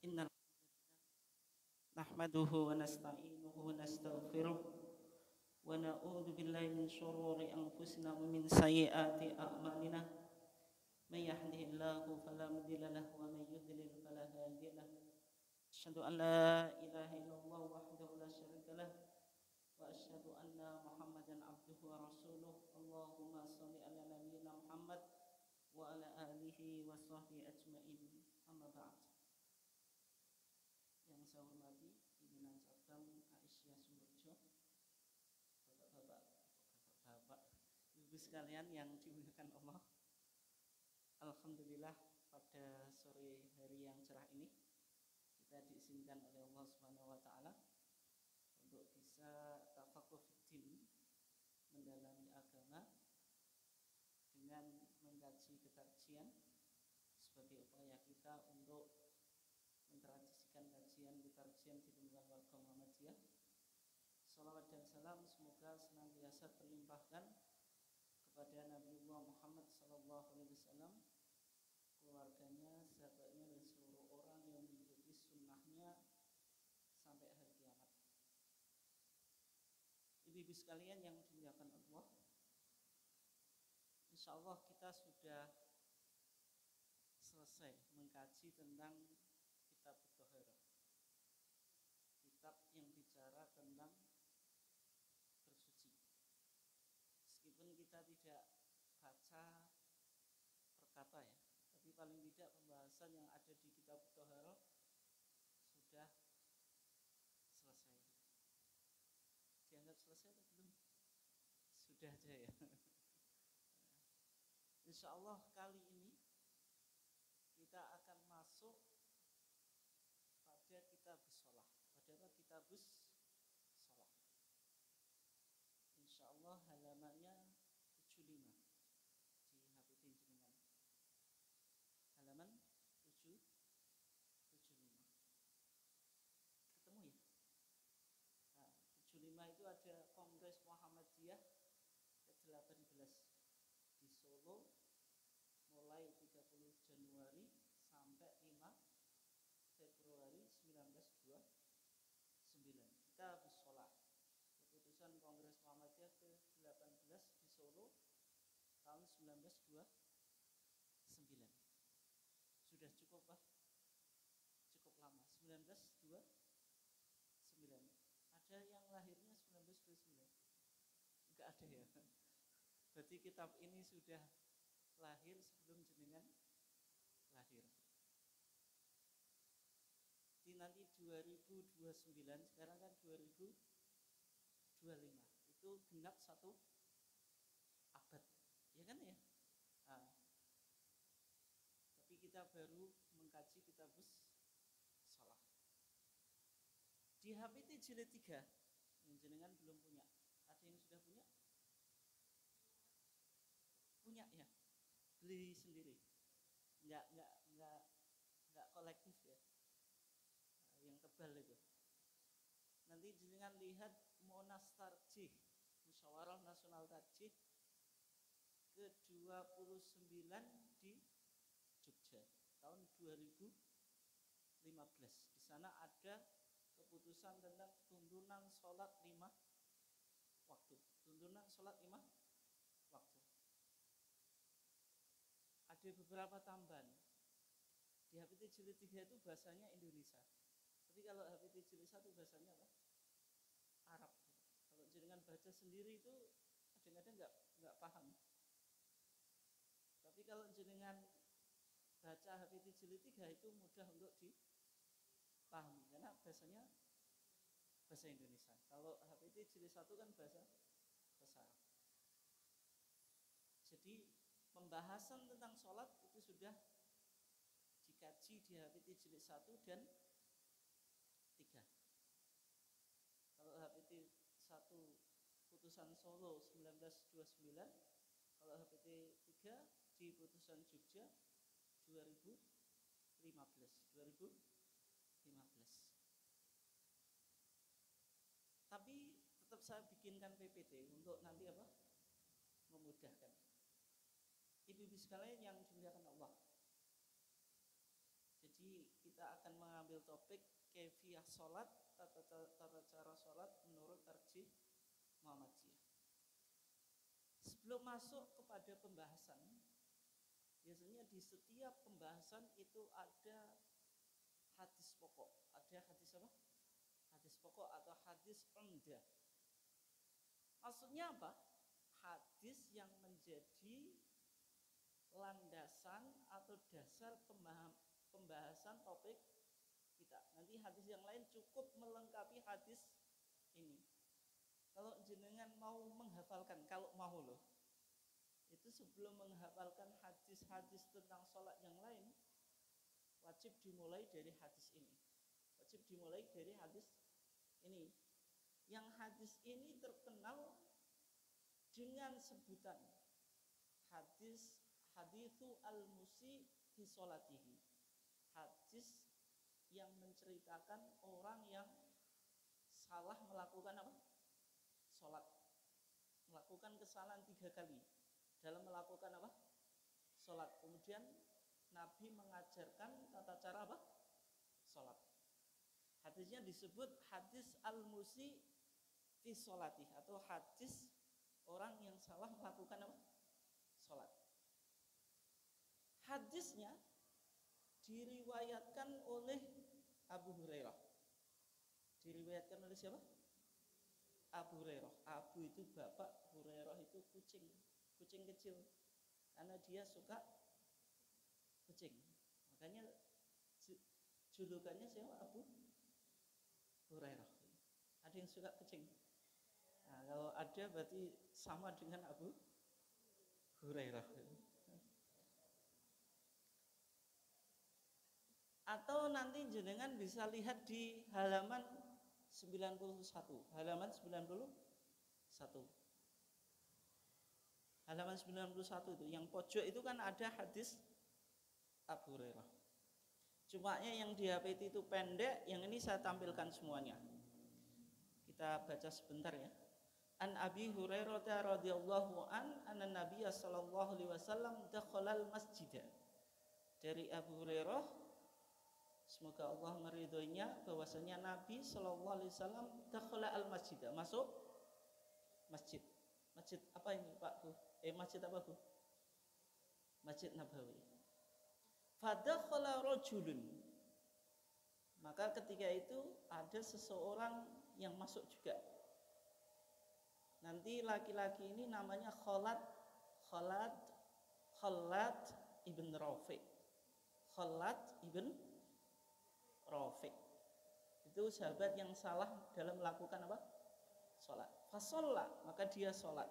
Innal nahmaduhu wa nasta'inuhu wa nastaghfiruh wa na'udzu billahi min shururi anfusina wa min sayyiati a'malina. May yahdihillahu fala mudilla lahu wa may yudlil fala hadiya lahu. Asyhadu an la ilaha illallah wahdahu la syarika lah wa asyhadu anna Muhammadan abduhu wa rasuluh. Allahumma shalli ala nabiyyina Muhammad wa ala alihi wa sahbihi ajmain. Amma ba'd. Yang saya hormati pimpinan cabang Aisyah Sumberjo, bapak-bapak, ibu sekalian yang dimuliakan Allah. Alhamdulillah pada sore hari yang cerah ini kita diizinkan oleh Allah Subhanahu wa taala untuk bisa tafaqquh fiddin, mendalami agama dengan mengkaji kekajian sebagai upaya kita untuk mentradisikan kajian di lingkungan warga Muhammadiyah. Salawat dan salam semoga senantiasa terlimpahkan kepada Nabiullah Muhammad SAW, keluarganya, sahabatnya, dan seluruh orang yang mengikuti sunnahnya sampai hari kiamat. Ibu-ibu sekalian yang dimuliakan Allah, insya Allah kita sudah selesai mengkaji tentang kitab Thaharah, kitab yang bicara tentang bersuci. Meskipun kita tidak baca per kata ya, tapi paling tidak pembahasan yang ada di kitab Thaharah sudah selesai. Dianggap selesai atau belum? Sudah aja ya. Insya Allah kali ini kita akan masuk pada kitabus shalah. Pada apa? Kitabus shalah. Insya Allah halamannya 75 di HPP jenengan. Halaman 75. Ketemu ya? Nah, 75 itu ada Kongres Muhammadiyah ke-18 di Solo mulai 30 Januari sampai 5 Februari 1929. Kitabus shalah, keputusan Kongres Muhammadiyah ke-18 di Solo tahun 1929. Sudah cukup Pak? Cukup lama. 1929. Ada yang lahirnya 1929? Enggak ada ya. Berarti kitab ini sudah lahir sebelum jenengan lahir. Di nanti 2029, sekarang kan 2025, itu genap 1 abad, ya kan ya? Nah, tapi kita baru mengkaji kitabus shalah. Di HPT jilid 3 yang jenengan belum punya. Ada yang sudah punya? Punya ya? Beli sendiri? Enggak kolektif ya? Yang tebal itu. Nanti jenengan lihat Monas Tarjih, Musyawarah Nasional Tarjih ke-29 di Jogja tahun 2015. Di sana ada keputusan tentang tuntunan sholat 5 waktu. Tuntunan sholat 5 waktu. Ada beberapa tambahan. Di HPT jilid 3 itu bahasanya Indonesia. Tapi kalau HPT jilid 1 bahasanya apa? Arab. Kalau jenengan baca sendiri itu kadang-kadang enggak paham. Tapi kalau jenengan baca HPT jilid 3 itu mudah untuk dipahami karena bahasanya bahasa Indonesia. Kalau HPT jilid 1 kan bahasa Arab. Jadi pembahasan tentang sholat itu sudah dikaji di HPT jilid 1 dan 3. Kalau HPT 1 putusan Solo 1929, kalau HPT 3 di putusan Jogja 2015. Tapi tetap saya bikinkan PPT untuk nanti apa? Memudahkan. Ibu-ibu sekalian yang dimuliakan Allah. Jadi kita akan mengambil mengambil topik kaifiyah sholat, tata cara sholat menurut tarjih Muhammadiyah. Sebelum masuk kepada pembahasan, biasanya di setiap pembahasan itu ada hadis pokok. Ada hadis apa? Hadis pokok atau hadis umdah. Maksudnya apa? Hadis yang menjadi landasan atau dasar pembahasan topik kita. Nanti hadis yang lain cukup melengkapi hadis ini. Kalau jenengan mau menghafalkan, kalau mau loh, itu sebelum menghafalkan hadis-hadis tentang sholat yang lain, wajib dimulai dari hadis ini. Wajib dimulai dari hadis ini. Yang hadis ini terkenal dengan sebutan hadithu al-musi fi sholatihi. Hadis yang menceritakan orang yang salah melakukan apa? Sholat. Melakukan kesalahan 3 kali dalam melakukan apa? Sholat. Kemudian Nabi mengajarkan tata cara apa? Sholat. Hadisnya disebut hadis al-musi fi sholatih, atau hadis orang yang salah melakukan apa? Sholat. Hadisnya diriwayatkan oleh Abu Hurairah. Diriwayatkan oleh siapa? Abu Hurairah. Abu itu bapak, Hurairah itu kucing kecil, karena dia suka kucing. Makanya julukannya siapa? Abu Hurairah. Ada yang suka kucing? Nah, kalau ada berarti sama dengan Abu Hurairah. Atau nanti jenengan bisa lihat di halaman 91. Halaman 91. Halaman 91 itu, yang pojok itu kan ada hadis Abu Hurairah. Cuma yang di HP itu pendek, yang ini saya tampilkan semuanya. Kita baca sebentar ya. An Abi Hurairah radhiyallahu anna Nabiy sallallahu alaihi wasallam dakhalal masjid. Dari Abu Hurairah, semoga Allah meridhoinya, bahwasanya Nabi sallallahu alaihi wasallam dakhala al masjid, masuk masjid. Masjid apa ini, Pak Bu? Masjid apa Bu? Masjid Nabawi. Fadakhala rajulun. Maka ketika itu ada seseorang yang masuk juga. Nanti laki-laki ini namanya Khalad ibn Rafiq. Khalad ibn Rafiq. Itu sahabat yang salah dalam melakukan apa? Salat. Fasalla, maka dia salat.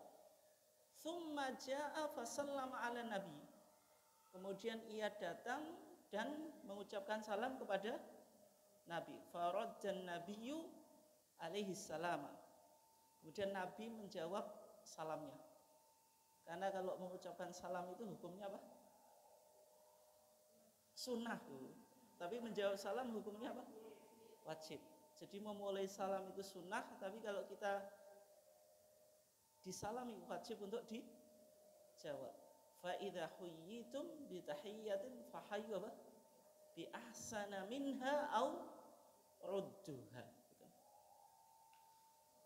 Tsumma jaa fasallama ala nabi. Kemudian ia datang dan mengucapkan salam kepada Nabi. Faraddan nabiyyu alaihi salam. Kemudian Nabi menjawab salamnya. Karena kalau mengucapkan salam itu hukumnya apa? Sunnah. Tapi menjawab salam hukumnya apa? Wajib. Jadi memulai salam itu sunnah, tapi kalau kita disalami wajib untuk dijawab. Fa idza huyyitum bi tahiyyatin fahayyu bi ahsana minha au rudduha.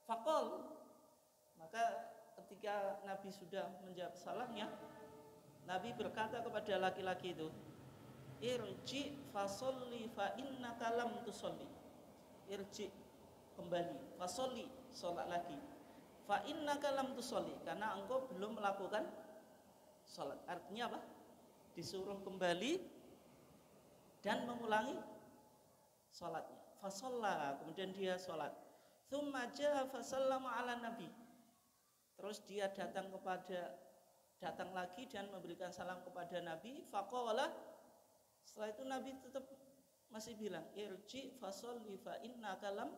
Faqal, maka ketika Nabi sudah menjawab salamnya, Nabi berkata kepada laki-laki itu, irji fasolli fa innaka lam tusolli. Irji, kembali, fasolli, sholat lagi, fa innaka lam tusolli, karena engkau belum melakukan sholat. Artinya apa? Disuruh kembali dan mengulangi sholatnya. Fasolla, kemudian dia sholat. Tsumma jaa fasallama ala nabi. Terus dia datang lagi dan memberikan salam kepada Nabi. Faqala, setelah itu Nabi tetap masih bilang, irji fasolli fa innaka lam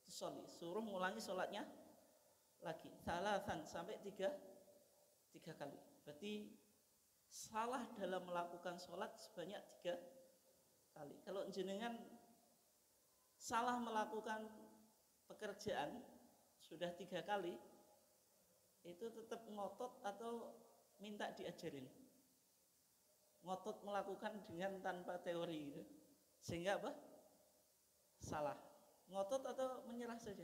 tusolli. Suruh mengulangi sholatnya lagi. Salasan, sampai tiga kali. Berarti salah dalam melakukan sholat sebanyak 3 kali. Kalau jenengan salah melakukan pekerjaan sudah 3 kali, itu tetap ngotot atau minta diajarin? Ngotot melakukan dengan tanpa teori gitu. Sehingga apa? Salah. Ngotot atau menyerah saja?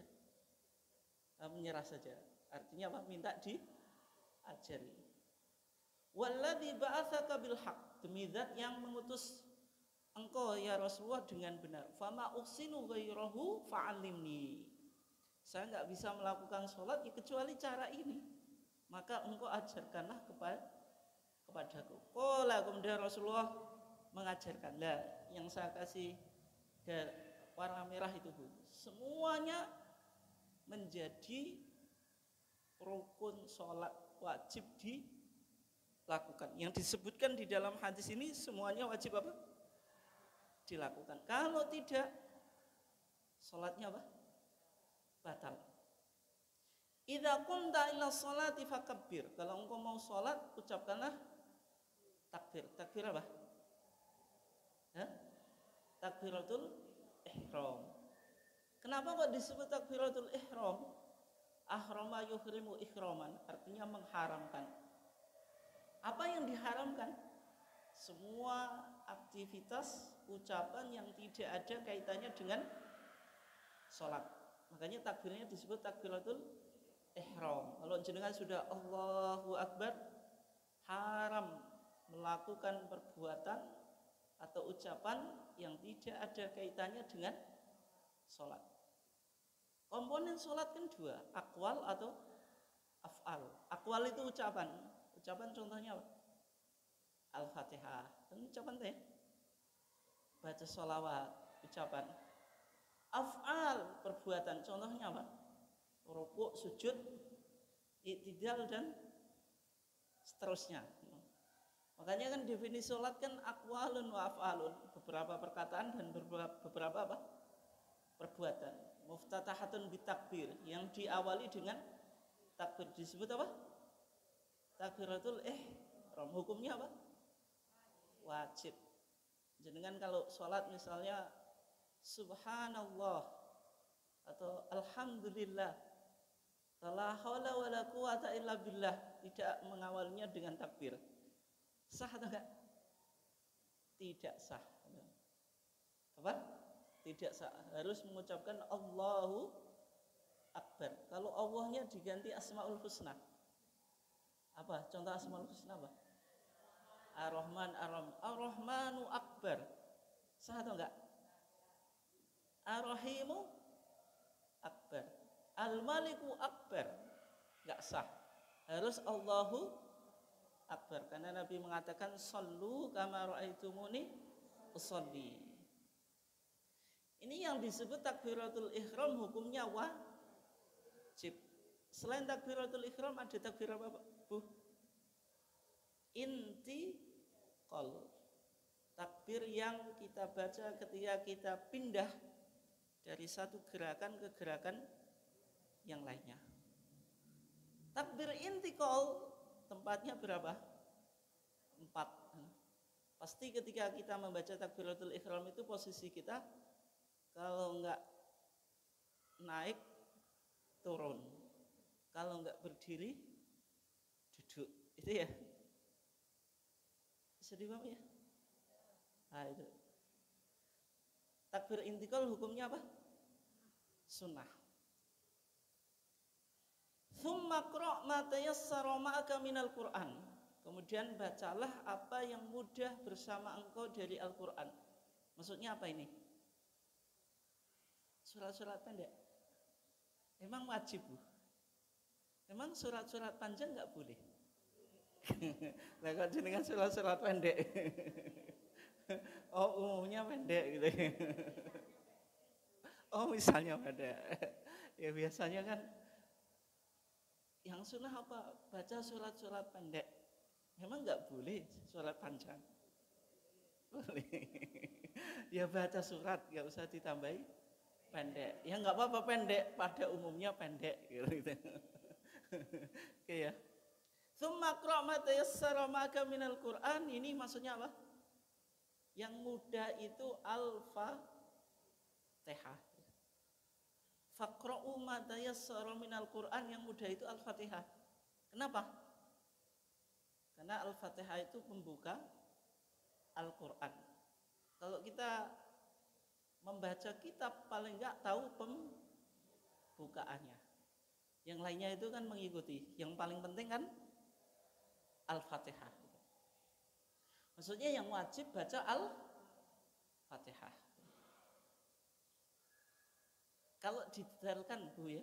Menyerah saja. Artinya apa? Minta diajari. Walladzi ba'atsaka bil haqq, demi zat yang mengutus engkau ya Rasulullah dengan benar. Fama uhsinu ghairahu fa'allimni. Saya enggak bisa melakukan sholat ya kecuali cara ini. Maka engkau ajarkanlah kepadaku. Qala, kemudian Rasulullah mengajarkan. Lah, yang saya kasih warna merah itu, Bu. Semuanya menjadi rukun sholat wajib dilakukan. Yang disebutkan di dalam hadis ini semuanya wajib apa? Dilakukan. Kalau tidak, sholatnya apa? Batal. Idza qumta ila sholati fakabbir. Kalau engkau mau sholat, ucapkanlah takbir. Takbir apa? Takbiratul ihram. Kenapa kok disebut takbiratul ihram? Ahrama yuhrimu ihraman, artinya mengharamkan. Apa yang diharamkan? Semua aktivitas ucapan yang tidak ada kaitannya dengan sholat. Makanya takbirnya disebut takbiratul ihram. Kalau jenengan sudah Allahu Akbar, haram melakukan perbuatan atau ucapan yang tidak ada kaitannya dengan sholat. Komponen sholat kan dua, aqwal atau af'al. Aqwal itu ucapan. Ucapan contohnya apa? Al-Fatihah. Kan ucapan teh. Baca sholawat, ucapan. Af'al, perbuatan. Contohnya apa? Rukuk, sujud, i'tidal dan seterusnya. Makanya kan definisi sholat kan aqwalun wa af'alun, beberapa perkataan dan beberapa apa? Perbuatan. Muftatahatun bitakbir, yang diawali dengan takbir, disebut apa? Takbiratul ihram. Hukumnya apa? Wajib. Jenengan kalau sholat misalnya subhanallah atau alhamdulillah, la haula wala quwata illa billah, tidak mengawalnya dengan takbir, sah atau enggak? Tidak sah. Apa? Tidak sah. Harus mengucapkan Allahu Akbar. Kalau Allahnya diganti Asmaul Husna. Apa? Contoh Asmaul Husna apa? Ar-Rahman, Ar-Rahim. Ar-Rahmanu Akbar. Sah atau enggak? Ar-Rahimu Akbar. Al-Maliku Akbar. Enggak sah. Harus Allahu Akbar. Karena Nabi mengatakan sallu kama ra'aitumuni usolli. Ini yang disebut takbiratul ihram, hukumnya wajib. Selain takbiratul ihram ada takbir apa, Bu? Intiqal. Takbir yang kita baca ketika kita pindah dari satu gerakan ke gerakan yang lainnya. Takbir intiqal tempatnya berapa? 4. Pasti ketika kita membaca takbiratul ihram itu posisi kita kalau enggak naik turun, kalau enggak berdiri duduk, itu ya. Bisa dipahami ya? Nah itu. Takbir intiqal hukumnya apa? Sunnah. Tsumma qra' ma tayassara ma'aka minal Qur'an. Kemudian bacalah apa yang mudah bersama engkau dari Al-Qur'an. Maksudnya apa ini? Surat-surat pendek. Emang wajib, Bu? Emang surat-surat panjang enggak boleh? Lah kok jenengan surat-surat pendek. Oh, umumnya pendek gitu. Oh, misalnya pendek. Ya biasanya kan yang sunnah apa? Baca surat-surat pendek. Memang enggak boleh surat panjang? Boleh. Ya baca surat, enggak usah ditambahi pendek. Ya enggak apa-apa pendek, pada umumnya pendek gitu. Oke ya. Tsumma qra' ma tayassara ma'aka minal Qur'an, ini maksudnya apa? Yang mudah itu Al-Fatihah. Faqra'u ma tayassara minal Qur'an, yang mudah itu Al-Fatihah. Kenapa? Karena Al-Fatihah itu pembuka Al-Qur'an. Kalau kita Membaca kitab paling enggak tahu pembukaannya. Yang lainnya itu kan mengikuti. Yang paling penting kan Al-Fatihah. Maksudnya yang wajib baca Al-Fatihah. Kalau didetailkan Bu ya,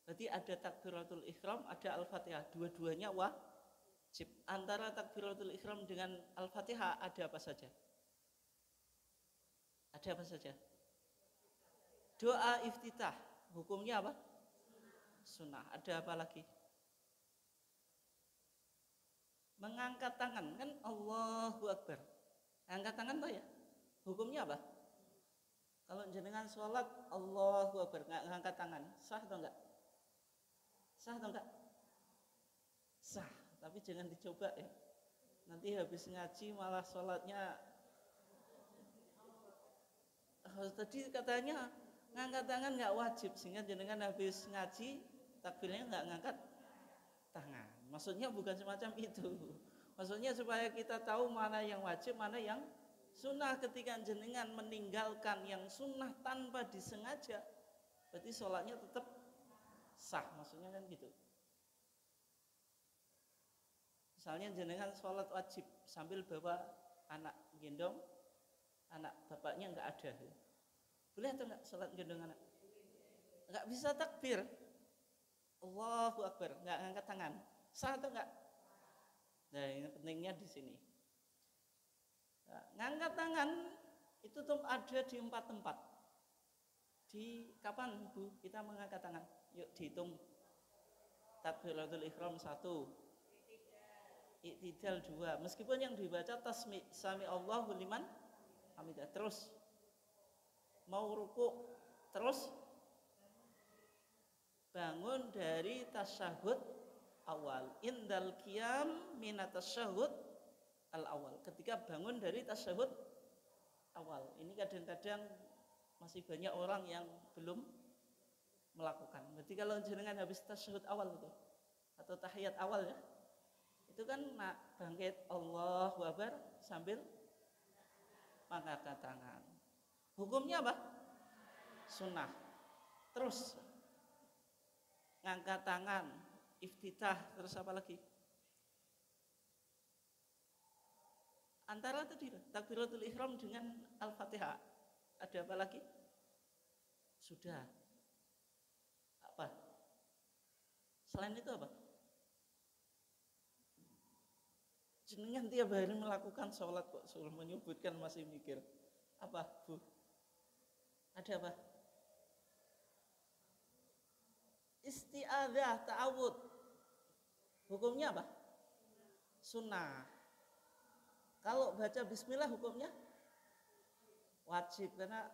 berarti ada takbiratul ihram, ada Al-Fatihah. Dua-duanya wajib. Antara takbiratul ihram dengan Al-Fatihah ada apa saja? Ada apa saja? Doa iftitah. Hukumnya apa? Sunnah. Ada apa lagi? Mengangkat tangan. Kan Allahu Akbar. Angkat tangan Pak ya? Hukumnya apa? Kalau jenengan sholat Allahu Akbar, nggak ngangkat tangan, sah atau enggak? Sah atau enggak? Sah, tapi jangan dicoba ya. Nanti habis ngaji malah sholatnya tadi katanya ngangkat tangan nggak wajib, sehingga jenengan habis ngaji takbirnya nggak ngangkat tangan. Maksudnya bukan semacam itu. Maksudnya supaya kita tahu mana yang wajib, mana yang sunnah. Ketika jenengan meninggalkan yang sunnah tanpa disengaja, berarti sholatnya tetap sah. Maksudnya kan gitu. Misalnya jenengan sholat wajib sambil bawa anak gendong, anak bapaknya nggak ada. Boleh atau nggak sholat gendong anak? Nggak bisa takbir. Allahu Akbar, nggak ngangkat tangan. Sah atau enggak? Nah, ini pentingnya di sini. Nah, ngangkat tangan itu tuh ada di 4 tempat. Di kapan Bu kita mengangkat tangan? Yuk dihitung. Takbiratul ihram 1, i'tidal 2. Meskipun yang dibaca tasmi, sami Allahu liman hamidah. Terus mau ruku, terus bangun dari tasyahud awal. Indal qiyam minat tasyahud al-awal. Ketika bangun dari tasyahud awal. Ini kadang-kadang masih banyak orang yang belum melakukan. Berarti kalau jenengan habis tasyahud awal itu atau tahiyat awal ya, itu kan bangkit Allahu Akbar sambil mengangkat tangan. Hukumnya apa? Sunnah. Terus ngangkat tangan, iftitah, terus apa lagi? Antara tadi takbiratul ihram dengan Al-Fatihah. Ada apa lagi? Sudah. Apa? Selain itu apa? Jenengan tiap hari melakukan sholat kok suruh menyebutkan masih mikir. Apa Bu? Ada apa? Isti'adzah, ta'awud. Hukumnya apa? Sunnah. Kalau baca bismillah hukumnya wajib, karena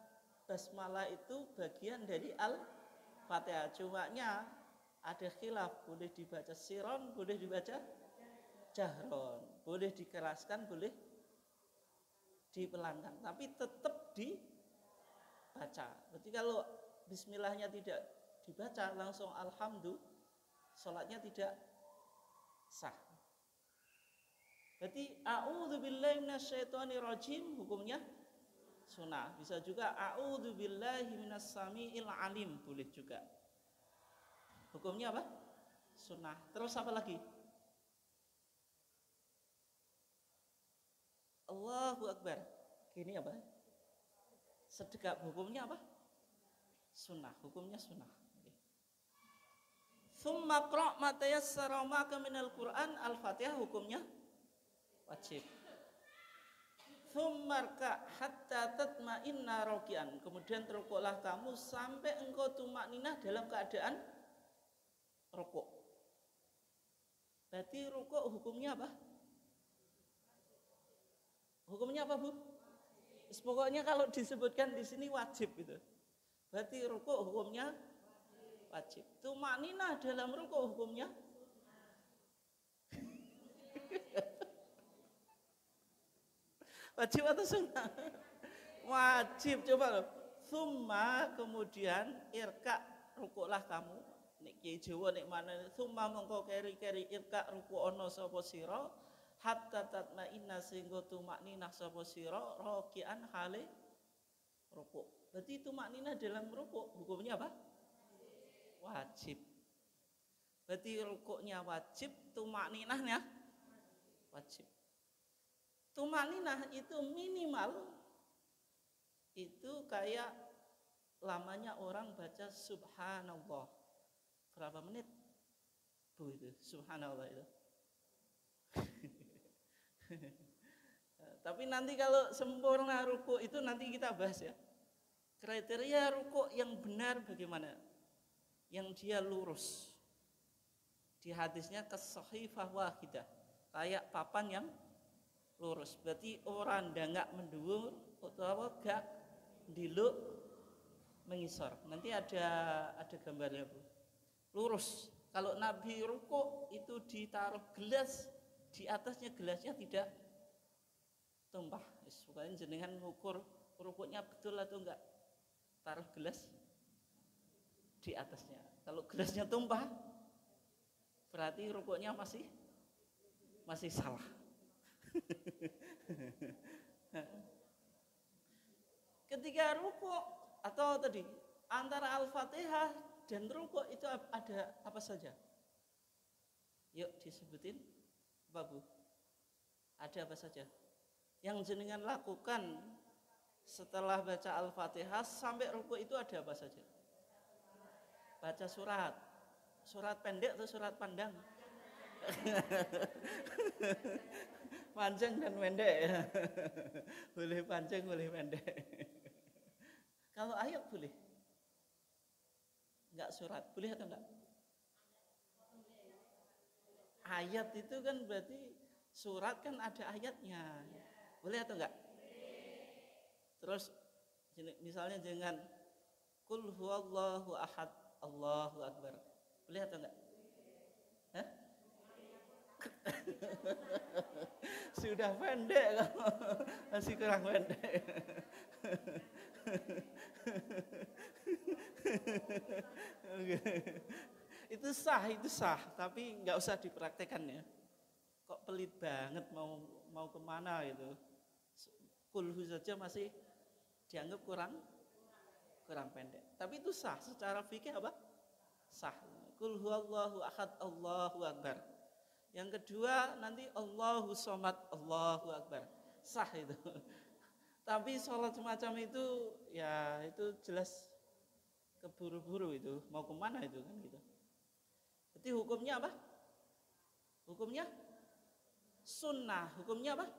basmalah itu bagian dari Al-Fatihah. Cumanya ada khilaf, boleh dibaca siron, boleh dibaca jahron, boleh dikeraskan, boleh dipelankan, tapi tetap dibaca. Berarti kalau bismillahnya tidak dibaca langsung alhamdulillah, sholatnya tidak sah. Berarti a'udzubillahi minasyaitonirrajim hukumnya sunnah. Bisa juga a'udzubillahi minassamiil alim, boleh juga. Hukumnya apa? Sunnah. Terus apa lagi? Allahu Akbar. Gini apa? Sedekap. Hukumnya apa? Sunnah. Hukumnya sunnah. Tsumma qra' ma tayassara ma'aka minal Qur'an. Al-Fatihah hukumnya wajib. Tsummarka hatta tatma'inna raki'an. Kemudian terukuklah kamu sampai engkau tumakninah dalam keadaan rukuk. Berarti rukuk hukumnya apa? Hukumnya apa Bu? Pokoknya kalau disebutkan di sini wajib gitu. Berarti rukuk hukumnya wajib. Tumakninah dalam rukuk hukumnya wajib atau sunnah? Wajib. Coba loh. Summa kemudian irka, rukuklah kamu. Nek Kiai Jawa nek mana summa mongko keri-keri irka ruku ono sapa sira hatta tatmainna sehingga tumakninah sapa sira rakian hale rukuk. Berarti tumakninah dalam rukuk hukumnya apa? Wajib. Berarti rukuknya wajib, tumakninahnya wajib. Tumakninah itu minimal itu kayak lamanya orang baca subhanallah. Berapa menit? Bu itu subhanallah itu. Tapi nanti kalau sempurna rukuk itu nanti kita bahas ya. Kriteria rukuk yang benar bagaimana? Yang dia lurus. Di hadisnya kasahifah wahidah. Kayak papan yang lurus. Berarti orang nggak menduur atau gak diluk mengisor. Nanti ada gambarnya Bu. Lurus. Kalau Nabi rukuk itu ditaruh gelas di atasnya, gelasnya tidak tumpah. Pokoknya jenengan ukur rukuknya betul atau enggak. Taruh gelas di atasnya. Kalau gelasnya tumpah, berarti rukuknya masih salah. Ketika rukuk atau tadi antara Al-Fatihah dan rukuk itu ada apa saja? Yuk disebutin, apa Bu? Ada apa saja? Yang jenengan lakukan setelah baca Al-Fatihah sampai rukuk itu ada apa saja? Baca surat. Surat pendek atau surat panjang? Panjang dan pendek ya. Boleh panjang, boleh pendek. Kalau ayat boleh? Enggak surat, boleh atau enggak? Ayat itu kan berarti surat kan ada ayatnya. Boleh atau enggak? Terus misalnya dengan Qul huwallahu ahad, Allahu akbar. Boleh atau enggak? Hah? Sudah pendek kamu. Masih kurang pendek. Itu sah, tapi nggak usah dipraktekkan ya. Kok pelit banget mau kemana gitu. Kulhu saja masih dianggap kurang pendek. Tapi itu sah, secara fikih apa? Sah. Qul huwallahu ahad, Allahu akbar. Yang kedua nanti Allahu somad, Allahu akbar. Sah itu. Tapi sholat semacam itu ya itu jelas keburu-buru itu. Mau kemana itu kan gitu. Jadi hukumnya apa? Hukumnya sunnah. Hukumnya apa?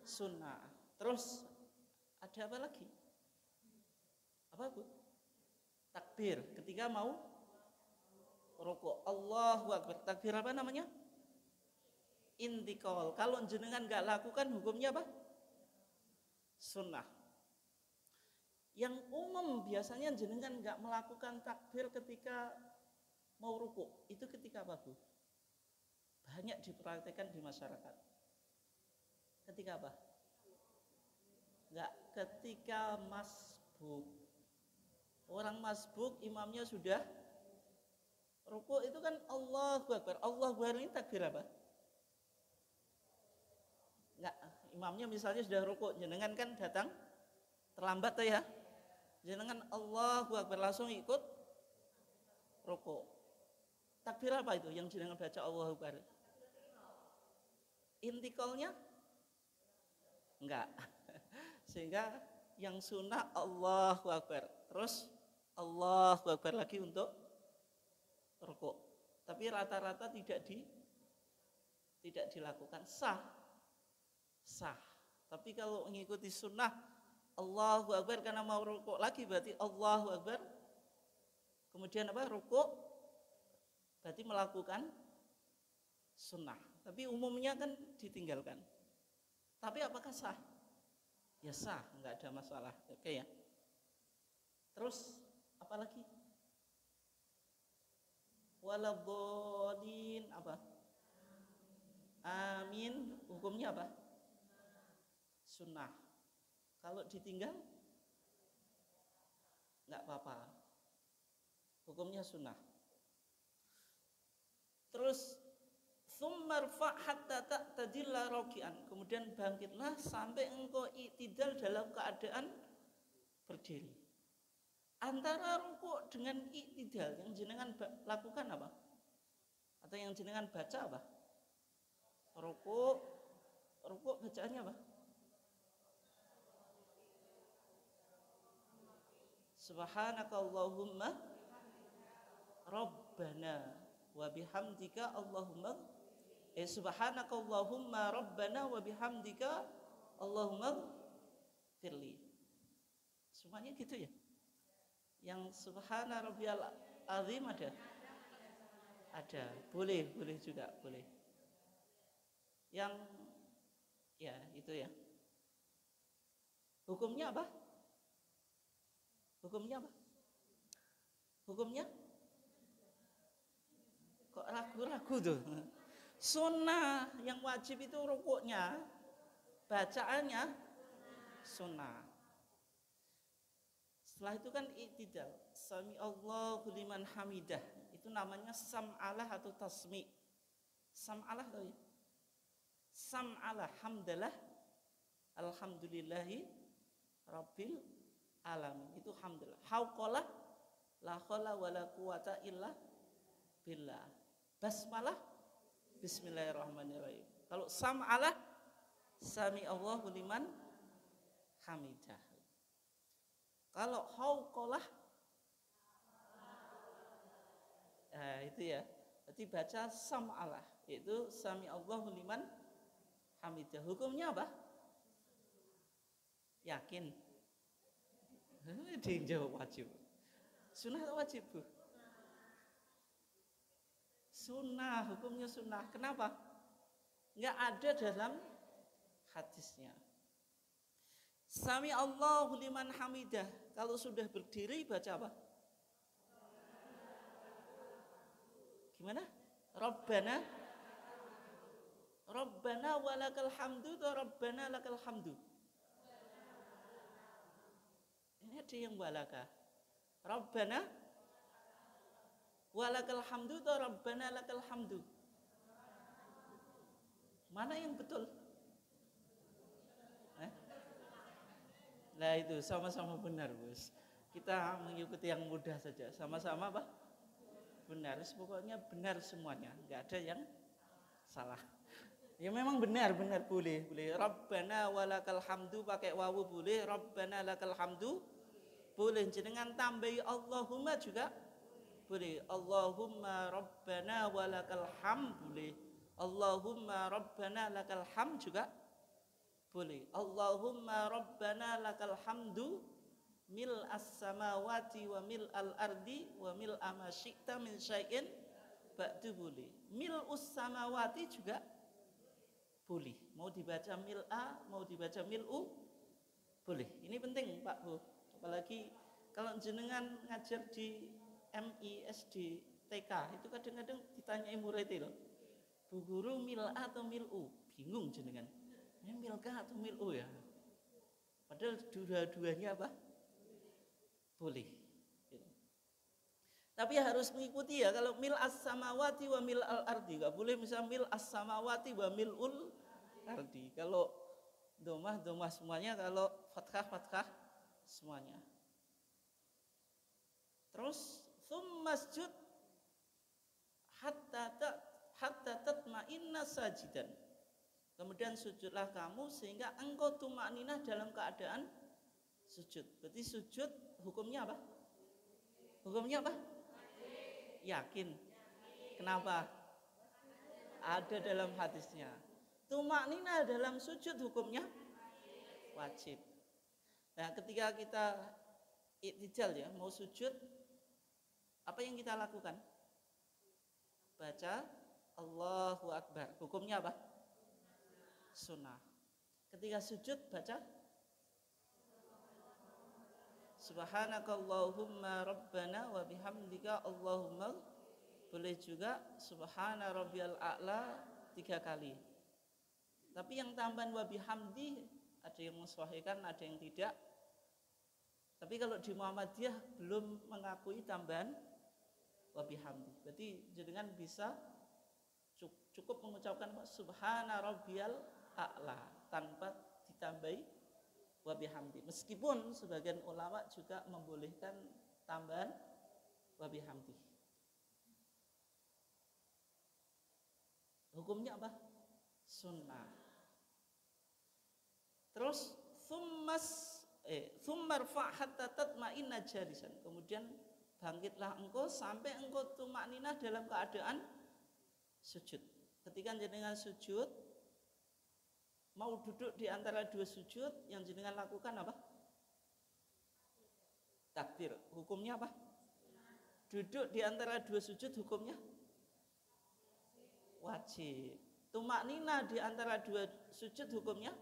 Sunnah. Terus ada apa lagi? Apa Bu? Takbir ketika mau rukuk. Allahu akbar. Takbir apa namanya? Intikal. Kalau jenengan nggak lakukan hukumnya apa? Sunnah. Yang umum biasanya jenengan nggak melakukan takbir ketika mau rukuk. Itu ketika apa Bu? Banyak dipraktikkan di masyarakat. Ketika apa? Enggak, ketika masbuk. Orang masbuk imamnya sudah rukuk itu kan Allahu akbar. Allahu akbar ini takbir apa? Enggak, imamnya misalnya sudah rukuk, jenengan kan datang terlambat tuh ya. Jenengan Allahu akbar langsung ikut rukuk. Takbir apa itu yang jenengan baca Allahu akbar? Intikalnya? Enggak. Sehingga yang sunnah Allahu akbar. Terus Allahu akbar lagi untuk rukuk. Tapi rata-rata tidak dilakukan. Sah. Tapi kalau mengikuti sunnah Allahu akbar karena mau rukuk lagi berarti Allahu akbar. Kemudian apa? Rukuk. Berarti melakukan sunnah. Tapi umumnya kan ditinggalkan. Tapi apakah sah? Ya sah, enggak ada masalah. Oke ya. Terus apa lagi? Waladhdallin apa? Amin. Hukumnya apa? Sunnah. Kalau ditinggal enggak apa-apa. Hukumnya sunnah. Terus tsummarfa hatta ta'tadilla raki'an. Kemudian bangkitlah sampai engkau i'tidal dalam keadaan berdiri. Antara rukuk dengan i'tidal yang jenengan lakukan apa? Atau yang jenengan baca apa? Rukuk bacaannya apa? Subhanakallahumma Rabbana wa bihamdika Allahumma Subhanakallahumma Rabbana wa bihamdika Allahumma firli. Semuanya gitu ya? Yang subhana rabbiyal azim ada? Ada. Boleh juga, boleh. Yang ya itu ya. Hukumnya apa? Hukumnya apa? Hukumnya? Kok ragu-ragu tuh? Sunnah yang wajib itu rukuknya, bacaannya sunnah. Setelah itu kan i'tidal. Sami Allahu liman hamidah. Itu namanya sam'alah atau tasmi'. Sam'alah tahu ya? Sam'alah hamdalah alhamdulillahi rabbil alamin. Itu hamdalah. Hauqalah la khala wala quwata illa billah. Basmalah bismillahirrahmanirrahim. Kalau sam'alah sami Allahu liman hamidah. Kalau hauqalah itu ya. Berarti baca sam'alah, yaitu sami Allahu liman hamidah. Hukumnya apa? Yakin? Dia yang jawab wajib. Sunnah atau wajib, Bu? Sunnah, hukumnya sunnah. Kenapa? Enggak ada dalam hadisnya. Sami Allahu liman hamidah. Kalau sudah berdiri baca apa? Gimana? Rabbana walakal hamdu atau Rabbana lakal hamdu? Ini ada yang walaka. Rabbana walakal hamdu atau Rabbana lakal hamdu? Mana yang betul? Nah itu sama-sama benar, Bos. Kita mengikuti yang mudah saja. Sama-sama apa? Benar. Pokoknya benar semuanya. Enggak ada yang salah. Ya memang benar boleh. Rabbana walakal hamdu pakai wawu boleh. Rabbana lakal hamdu boleh. Jenengan tambahi Allahumma juga boleh. Allahumma Rabbana walakal ham boleh. Allahumma Rabbana lakal ham juga boleh. Allahumma Rabbana lakal hamdu mil as-samawati wa mil al-ardi wa mil ma syi'ta min syai'in ba'du boleh. Mil us-samawati juga boleh. Mau dibaca mil'a, mau dibaca mil'u boleh. Ini penting Pak Bu. Apalagi kalau jenengan ngajar di MI, SD, TK itu kadang-kadang ditanyai murid loh. Bu guru mil'a atau mil'u? Bingung jenengan. Ini milkah atau mil'u ya? Padahal dua-duanya apa? Boleh. Tapi harus mengikuti ya. Kalau mil as-samawati wa mil al-ardi, gak boleh misalnya mil as-samawati wa mil'ul ardi. Kalau domah semuanya, kalau fathah semuanya. Terus tsummasjud hatta tatma'inna sajidan. Kemudian sujudlah kamu sehingga engkau tumakninah dalam keadaan sujud. Berarti sujud hukumnya apa? Hukumnya apa? Yakin. Kenapa? Ada dalam hadisnya. Tumakninah dalam sujud hukumnya wajib. Nah, ketika kita i'tidal ya, mau sujud, apa yang kita lakukan? Baca Allahu Akbar. Hukumnya apa? Sunnah. Ketika sujud baca Subhanakallahumma Rabbana wa bihamdika Allahumma. Boleh juga Subhana rabbiyal a'la 3 kali. Tapi yang tambahan wa bihamdi ada yang menyesuaikan, ada yang tidak. Tapi kalau di Muhammadiyah belum mengakui tambahan wa bihamdi. Berarti jenengan bisa cukup mengucapkan Subhana rabbiyal a'la tanpa ditambahi wa bihamdi. Meskipun sebagian ulama juga membolehkan tambahan wa bihamdi. Hukumnya apa? Sunnah. Terus tsummarfa hatta tatma'inna jalisan. Kemudian bangkitlah engkau sampai engkau tumakninah dalam keadaan sujud. Ketika jenengan sujud, mau duduk di antara dua sujud, yang jenengan lakukan apa? Takbir. Hukumnya apa? Duduk di antara dua sujud hukumnya wajib. Tumakninah di antara dua sujud hukumnya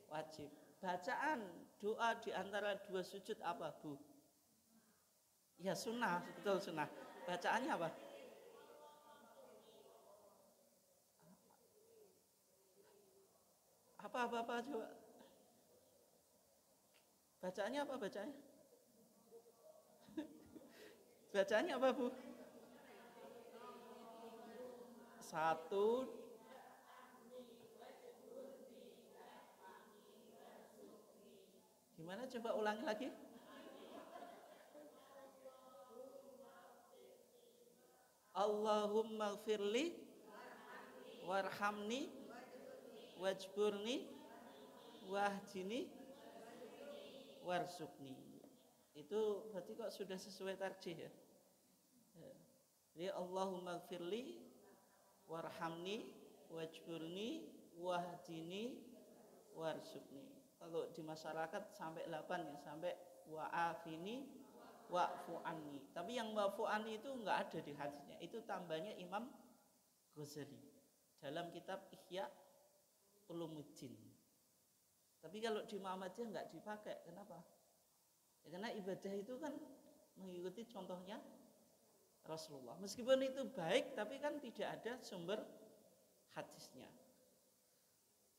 wajib. Bacaan doa di antara dua sujud apa, Bu? Ya sunnah, betul sunnah. Bacaannya apa? Apa coba? Bacaannya apa bacaannya? Bacaannya apa, Bu? Satu. Gimana coba ulangi lagi? Allahumma gfirli warhamni wajburni wahdini warsukni. Itu berarti kok sudah sesuai tarjih ya? Jadi Allahumma gfirli warhamni wajburni wahdini warsukni. Kalau di masyarakat sampai 8 ya, sampai wa'afini wa'fu anni. Tapi yang wa'fu anni itu enggak ada di hadisnya. Itu tambahnya Imam Ghazali dalam kitab Ihya Ulumuddin. Tapi kalau di Muhammadiyah enggak dipakai. Kenapa? Ya, karena ibadah itu kan mengikuti contohnya Rasulullah. Meskipun itu baik, tapi kan tidak ada sumber hadisnya.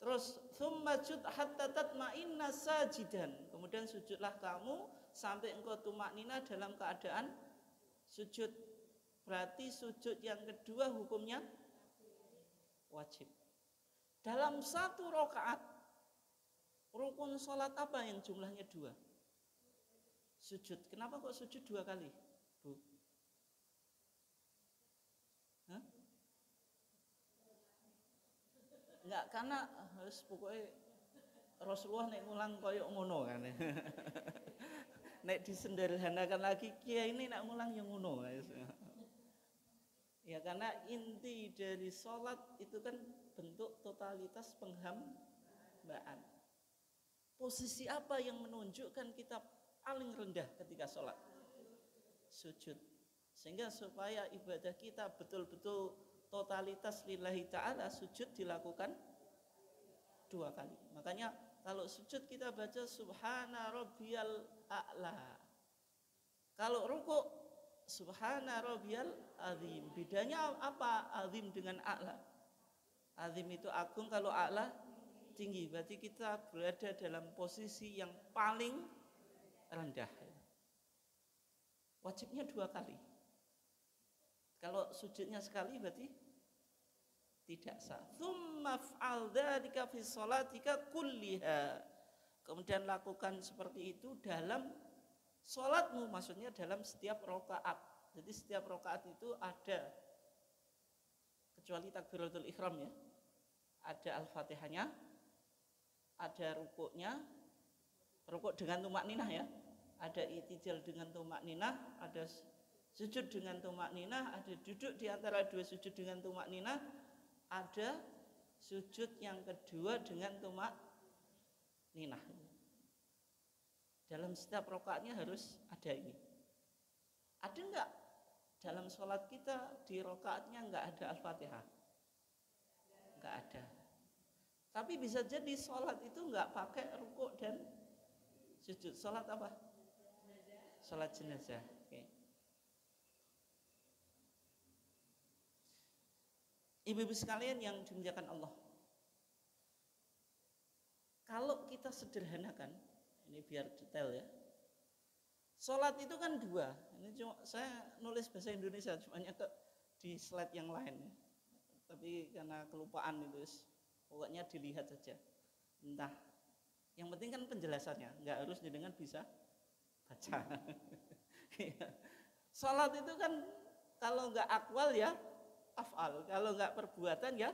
Terus tsumma sujud hatta tatma'inna sajidan. Kemudian sujudlah kamu sampai engkau tumaknina dalam keadaan sujud. Berarti sujud yang kedua hukumnya wajib. Dalam satu rakaat rukun sholat apa yang jumlahnya 2? Sujud. Kenapa kok sujud 2 kali, Bu? Hah? Enggak, karena harus pokoknya Rasulullah nek ngulang koyok ngono kan. Nek disederhanakan lagi kiai ini nek ngulang yang ngono. Ya karena inti dari sholat itu kan bentuk totalitas penghambaan. Posisi apa yang menunjukkan kita paling rendah ketika sholat? Sujud. Sehingga supaya ibadah kita betul-betul totalitas lillahi ta'ala, sujud dilakukan 2 kali. Makanya kalau sujud kita baca subhana rabbiyal a'la. Kalau rukuk subhana rabbiyal azim. Bedanya apa azim dengan a'la? Azim itu agung, kalau a'la tinggi. Berarti kita berada dalam posisi yang paling rendah. Wajibnya 2 kali. Kalau sujudnya sekali berarti tidak sah. Tsumma fa'al dzalika fi sholatika kulliha. Kemudian lakukan seperti itu dalam sholatmu, maksudnya dalam setiap rakaat. Jadi setiap rakaat itu ada, kecuali takbiratul ihram ya, ada al-fatihahnya, ada rukuknya, rukuk dengan tumakninah ya, ada i'tidal dengan tumakninah, ada sujud dengan tumakninah, ada duduk di antara 2 sujud dengan tumakninah, ada sujud yang kedua dengan tumakninah. Dalam setiap rakaatnya harus ada ini. Ada enggak dalam sholat kita di rakaatnya enggak ada al-fatihah? Enggak ada. Tapi bisa jadi sholat itu enggak pakai rukuk dan sujud. Sholat apa? Sholat jenazah. Oke. Ibu-ibu sekalian yang dimuliakan Allah, kalau kita sederhanakan, ini biar detail ya, sholat itu kan 2. Ini cuma saya nulis bahasa Indonesia, cuma di slide yang lain ya. Tapi karena kelupaan itu, pokoknya dilihat saja. Entah, yang penting kan penjelasannya, nggak harus dengan bisa baca. Sholat itu kan kalau nggak akwal ya af'al, kalau nggak perbuatan ya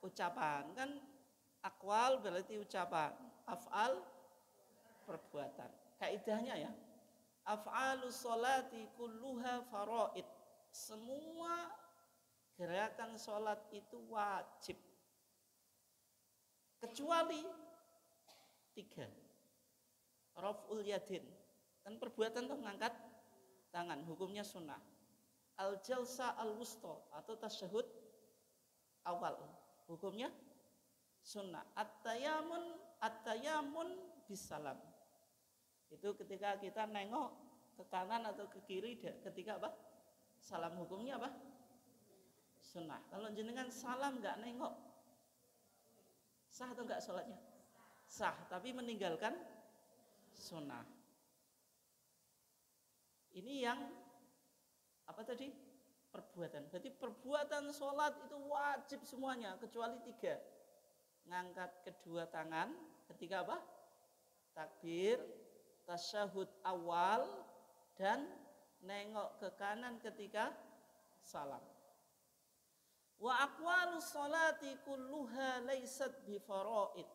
ucapan. Kan akwal berarti ucapan, af'al perbuatan. Kaidahnya ya, af'alus sholati kulluha faraid. Semua gerakan sholat itu wajib kecuali 3. Raf'ul yadin, kan perbuatan tuh ngangkat tangan, hukumnya sunnah. Al jalsa al wusta atau tasyahud awal, hukumnya sunnah. At-tayamun bisalam, itu ketika kita nengok ke kanan atau ke kiri ketika apa? Salam, hukumnya apa? Sunnah. Kalau jenengan salam nggak nengok, sah atau nggak sholatnya? Sah, tapi meninggalkan sunnah. Ini yang apa tadi? Perbuatan. Berarti perbuatan sholat itu wajib semuanya kecuali 3. Ngangkat kedua tangan ketika apa? Takbir, tasyahud awal, dan nengok ke kanan ketika salam. Wa aqwalus sholati kulluha laysat bifaraid.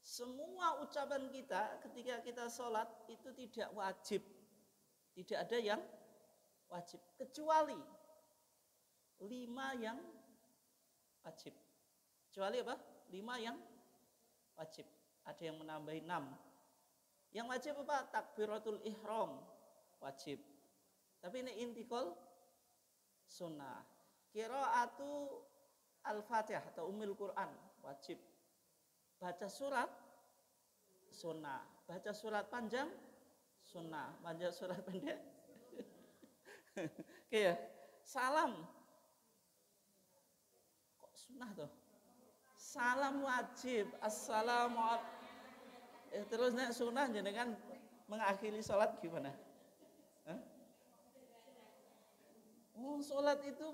Semua ucapan kita ketika kita sholat itu tidak wajib. Tidak ada yang wajib kecuali 5 yang wajib. Kecuali apa? 5 yang wajib. Ada yang menambahi 6. Yang wajib apa? Takbiratul ihram wajib. Tapi ini intikal sunnah. Qiraatu al-Fatihah atau Ummul Quran wajib. Baca surat sunnah, baca surat panjang sunnah, baca surat pendek oke ya. Salam kok sunnah tuh? Salam wajib. Assalamualaikum. Terus nek sunnah jenengan mengakhiri sholat gimana? Sholat itu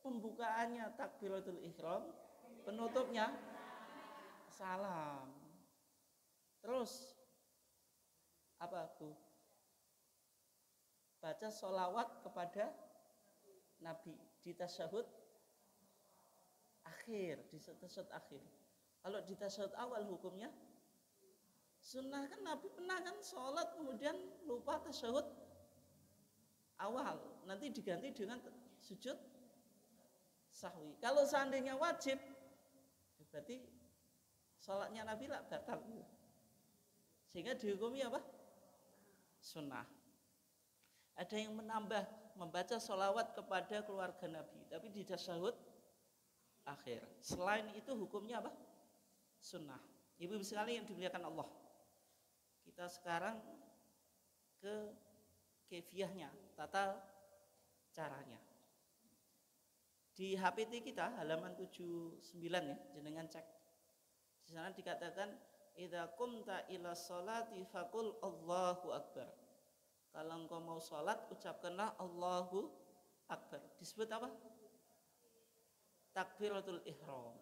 pembukaannya takbiratul ihram, penutupnya salam. Terus apa Bu? Baca sholawat kepada Nabi di tasyahud akhir, di tasyahud akhir. Kalau di tasyahud awal hukumnya sunnah. Kan Nabi pernah kan sholat kemudian lupa tasyahud awal, nanti diganti dengan sujud sahwi. Kalau seandainya wajib berarti sholatnya Nabi lah batal, sehingga dihukumi apa? Sunnah. Ada yang menambah membaca sholawat kepada keluarga Nabi, tapi di tasyahud akhir. Selain itu hukumnya apa? Sunnah. Ibu-ibu sekalian yang dimuliakan Allah, kita sekarang ke kefiahnya, tata caranya. Di HPT kita halaman 79 ya, jenengan cek. Di sana dikatakan idza qumta ila sholati faqul Allahu akbar. Kalau engkau mau sholat ucapkanlah Allahu akbar. Disebut apa? Takbiratul ihram.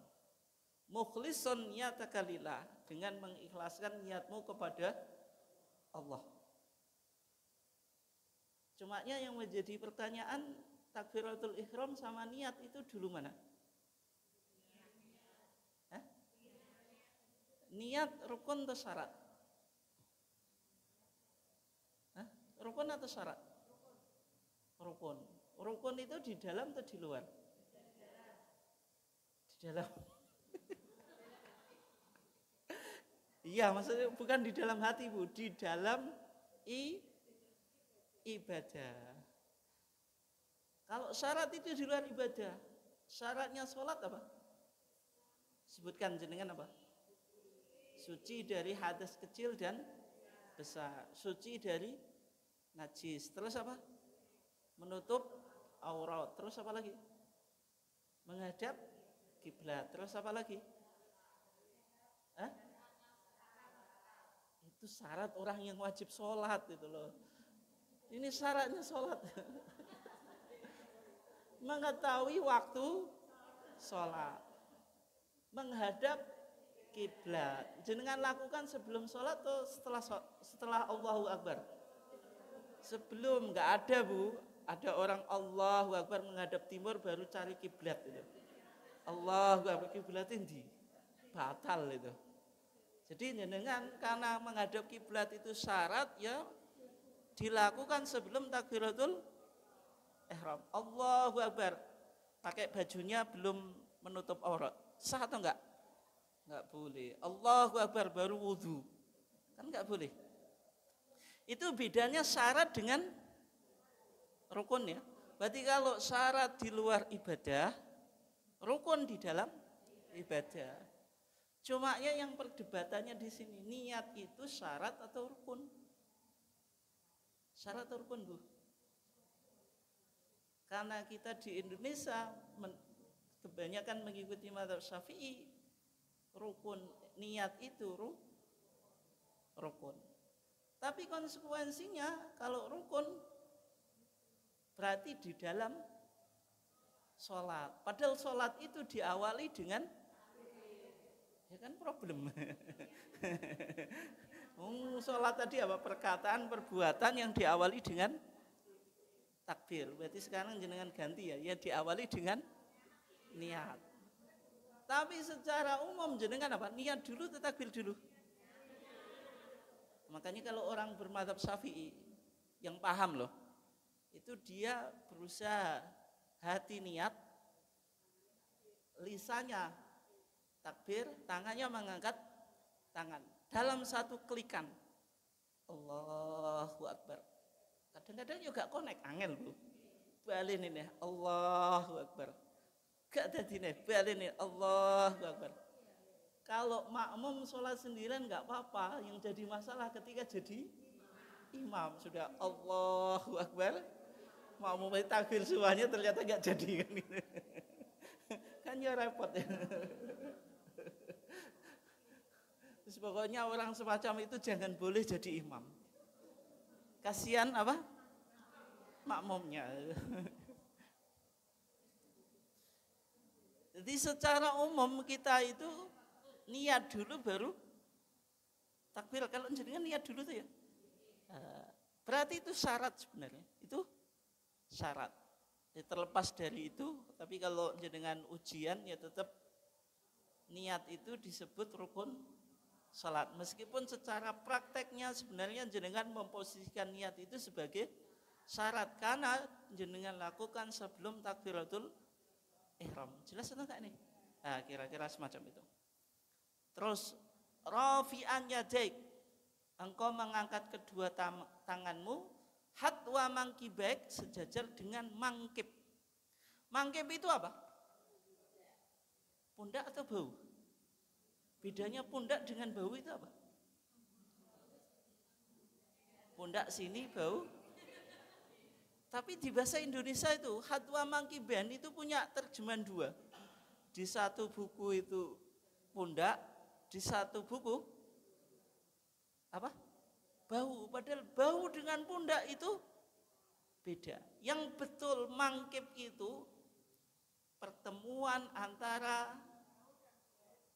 Mukhlishan niyataka lillah, dengan mengikhlaskan niatmu kepada Allah. Cumanya yang menjadi pertanyaan, takbiratul ihram sama niat itu dulu mana? Niat rukun atau syarat? Rukun atau syarat? Rukun. Rukun itu di dalam atau di luar? Di dalam. Iya, maksudnya bukan di dalam hati Bu, di dalam ibadah. Kalau syarat itu di luar ibadah, syaratnya sholat apa? Sebutkan jenengan apa? Suci dari hadas kecil dan besar, suci dari najis, terus apa? Menutup aurat, terus apa lagi? Menghadap kiblat, terus apa lagi? Itu syarat orang yang wajib sholat itu loh. Ini syaratnya sholat. Mengetahui waktu sholat, menghadap kiblat. Jenengan lakukan sebelum sholat atau setelah Allahu Akbar. Sebelum nggak ada Bu, ada orang Allahu Akbar menghadap timur baru cari kiblat itu. Allahu Akbar kiblat ini batal itu. Jadi jenengan karena menghadap kiblat itu syarat ya dilakukan sebelum takbiratul ihram. Allahu Akbar. Pakai bajunya belum menutup aurat. Sah atau enggak? Enggak boleh. Allahu Akbar baru wudu. Kan enggak boleh. Itu bedanya syarat dengan rukun ya. Berarti kalau syarat di luar ibadah, rukun di dalam ibadah. Cuma ya yang perdebatannya di sini, niat itu syarat atau rukun? Syarat atau rukun, Bu? Karena kita di Indonesia kebanyakan mengikuti mazhab Syafi'i, rukun niat itu rukun. Tapi konsekuensinya kalau rukun berarti di dalam sholat. Padahal sholat itu diawali dengan ya kan problem. Sholat tadi apa? Perkataan, perbuatan yang diawali dengan takbir. Berarti sekarang jenengan ganti ya. Ya diawali dengan niat. Tapi secara umum jenengan apa? Niat dulu atau takbir dulu? Makanya kalau orang bermadzhab Syafi'i yang paham loh, itu dia berusaha hati niat, lisannya takbir, tangannya mengangkat tangan dalam satu klikan. Allahu Akbar. Kadang-kadang juga connect angel Bu. Balin ini Allahu Akbar. Gak tadi nih balin ini Allahu Akbar. Kalau makmum sholat sendirian nggak apa-apa. Yang jadi masalah ketika jadi imam sudah Allahu Akbar. Makmum takbir semuanya ternyata nggak jadi kan gitu. Kan ya repot ya. Terus pokoknya orang semacam itu jangan boleh jadi imam. Kasihan apa? Makmumnya. Jadi secara umum kita itu niat dulu baru takbir. Kalau jenengan niat dulu tuh ya. Berarti itu syarat sebenarnya. Itu syarat. Ya, terlepas dari itu, tapi kalau jenengan ujian ya tetap niat itu disebut rukun salat. Meskipun secara prakteknya sebenarnya jenengan memposisikan niat itu sebagai syarat karena jenengan lakukan sebelum takbiratul ihram. Jelas atau enggak nih? Nah, kira-kira semacam itu. Terus rafi'an yadaik, engkau mengangkat kedua tanganmu hatwa mangkibek sejajar dengan mangkib. Mangkib itu apa? Pundak atau bahu? Bedanya pundak dengan bahu itu apa? Pundak sini, bahu. Tapi di bahasa Indonesia itu hatwa mangkiban itu punya terjemahan dua. Di satu buku itu pundak, di satu buku apa? Bahu. Padahal bahu dengan pundak itu beda. Yang betul mangkib itu pertemuan antara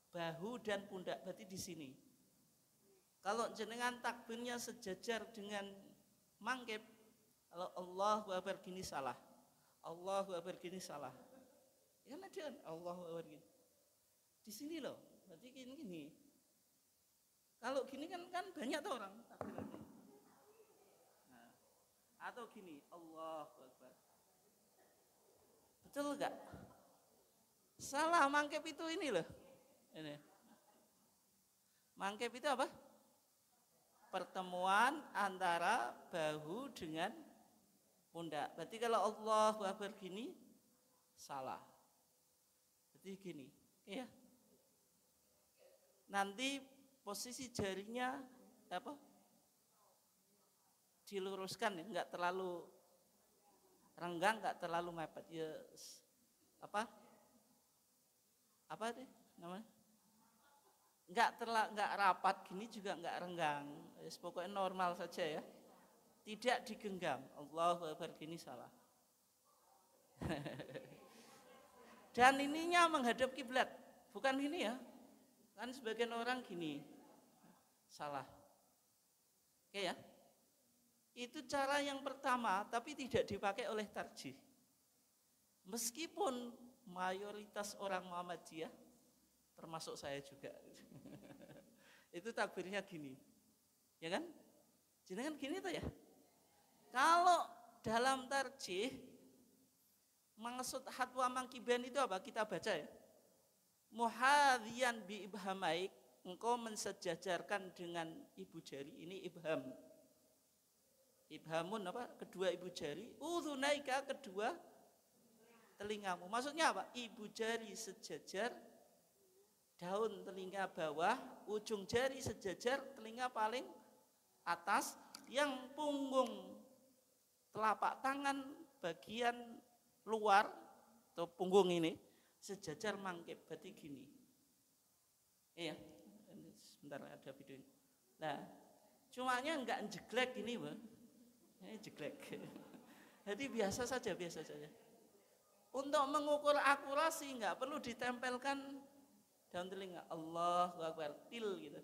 bahu dan pundak, berarti di sini. Kalau jenengan takbirnya sejajar dengan mangkib, kalau Allahu Akbar gini salah, Allahu Akbar gini salah. Ya kan ada Allahu Akbar gini. Di sini loh, berarti gini. Kalau gini kan banyak tuh orang takbirannya. Nah, atau gini, Allahu Akbar. Betul enggak? Salah, mangkib itu ini loh. Ini. Mangkib itu apa? Pertemuan antara bahu dengan pundak. Berarti kalau Allahu Akbar gini salah. Berarti gini, ya. Nanti posisi jarinya apa? Diluruskan ya, enggak terlalu renggang, enggak terlalu mepet. Ya apa? Apa deh namanya? Enggak rapat gini juga enggak renggang. Pokoknya normal saja ya. Tidak digenggam. Allahu Akbar gini salah. Dan ininya menghadap kiblat, bukan ini ya. Kan sebagian orang gini. Salah. Oke ya. Itu cara yang pertama, tapi tidak dipakai oleh tarjih. Meskipun mayoritas orang Muhammadiyah, termasuk saya juga, itu takbirnya gini, ya kan? Jenengan gini tuh ya. Kalau dalam tarjih, maksud hatwa mangkiban itu apa? Kita baca ya. Muhadhiyan bi ibhamaik, engkau mensejajarkan dengan ibu jari, ini ibham. Ibhamun apa? Kedua ibu jari, udhunaika kedua telingamu. Maksudnya apa? Ibu jari sejajar, daun telinga bawah, ujung jari sejajar, telinga paling atas, yang punggung telapak tangan bagian luar atau punggung ini sejajar mangkep, berarti gini. Iya, sebentar ada video. Nah, cumanya enggak jeglek gini, Bang. Ini jeglek. Jadi biasa saja. Untuk mengukur akurasi enggak perlu ditempelkan daun telinga. Allahu Akbar, til gitu.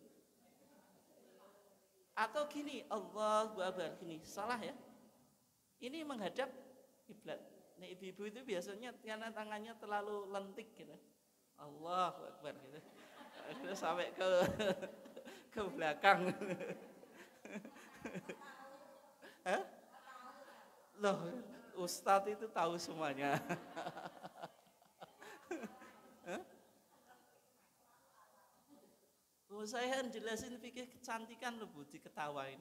Atau gini, Allahu Akbar, gini. Salah ya. Ini menghadap kiblat. Nah, ibu-ibu itu biasanya karena tangannya terlalu lentik gitu. Allahu Akbar gitu. Terus sampai ke belakang. Hah? Loh, Ustadz itu tahu semuanya. Oh, saya jelasin fikih kecantikan loh, Bu, diketawain.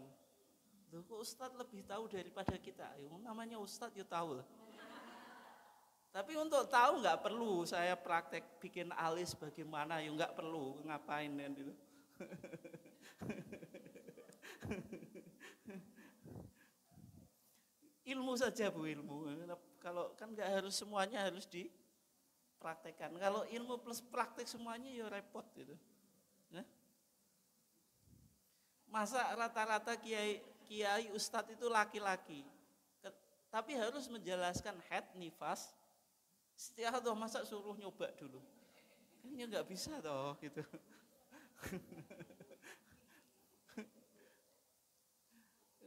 Loh, kok Ustadz lebih tahu daripada kita? Namanya Ustadz ya tahu lah. Tapi untuk tahu nggak perlu saya praktek bikin alis bagaimana, ya nggak perlu, ngapain kan dulu. Ilmu saja, Bu, ilmu. Kalau kan nggak harus semuanya harus dipraktekkan. Kalau ilmu plus praktek semuanya ya repot gitu. Nah? Masa rata-rata kiai ustadz itu laki-laki, tapi harus menjelaskan haid, nifas, istihadah, masa suruh nyoba dulu? Kayaknya nggak bisa toh gitu.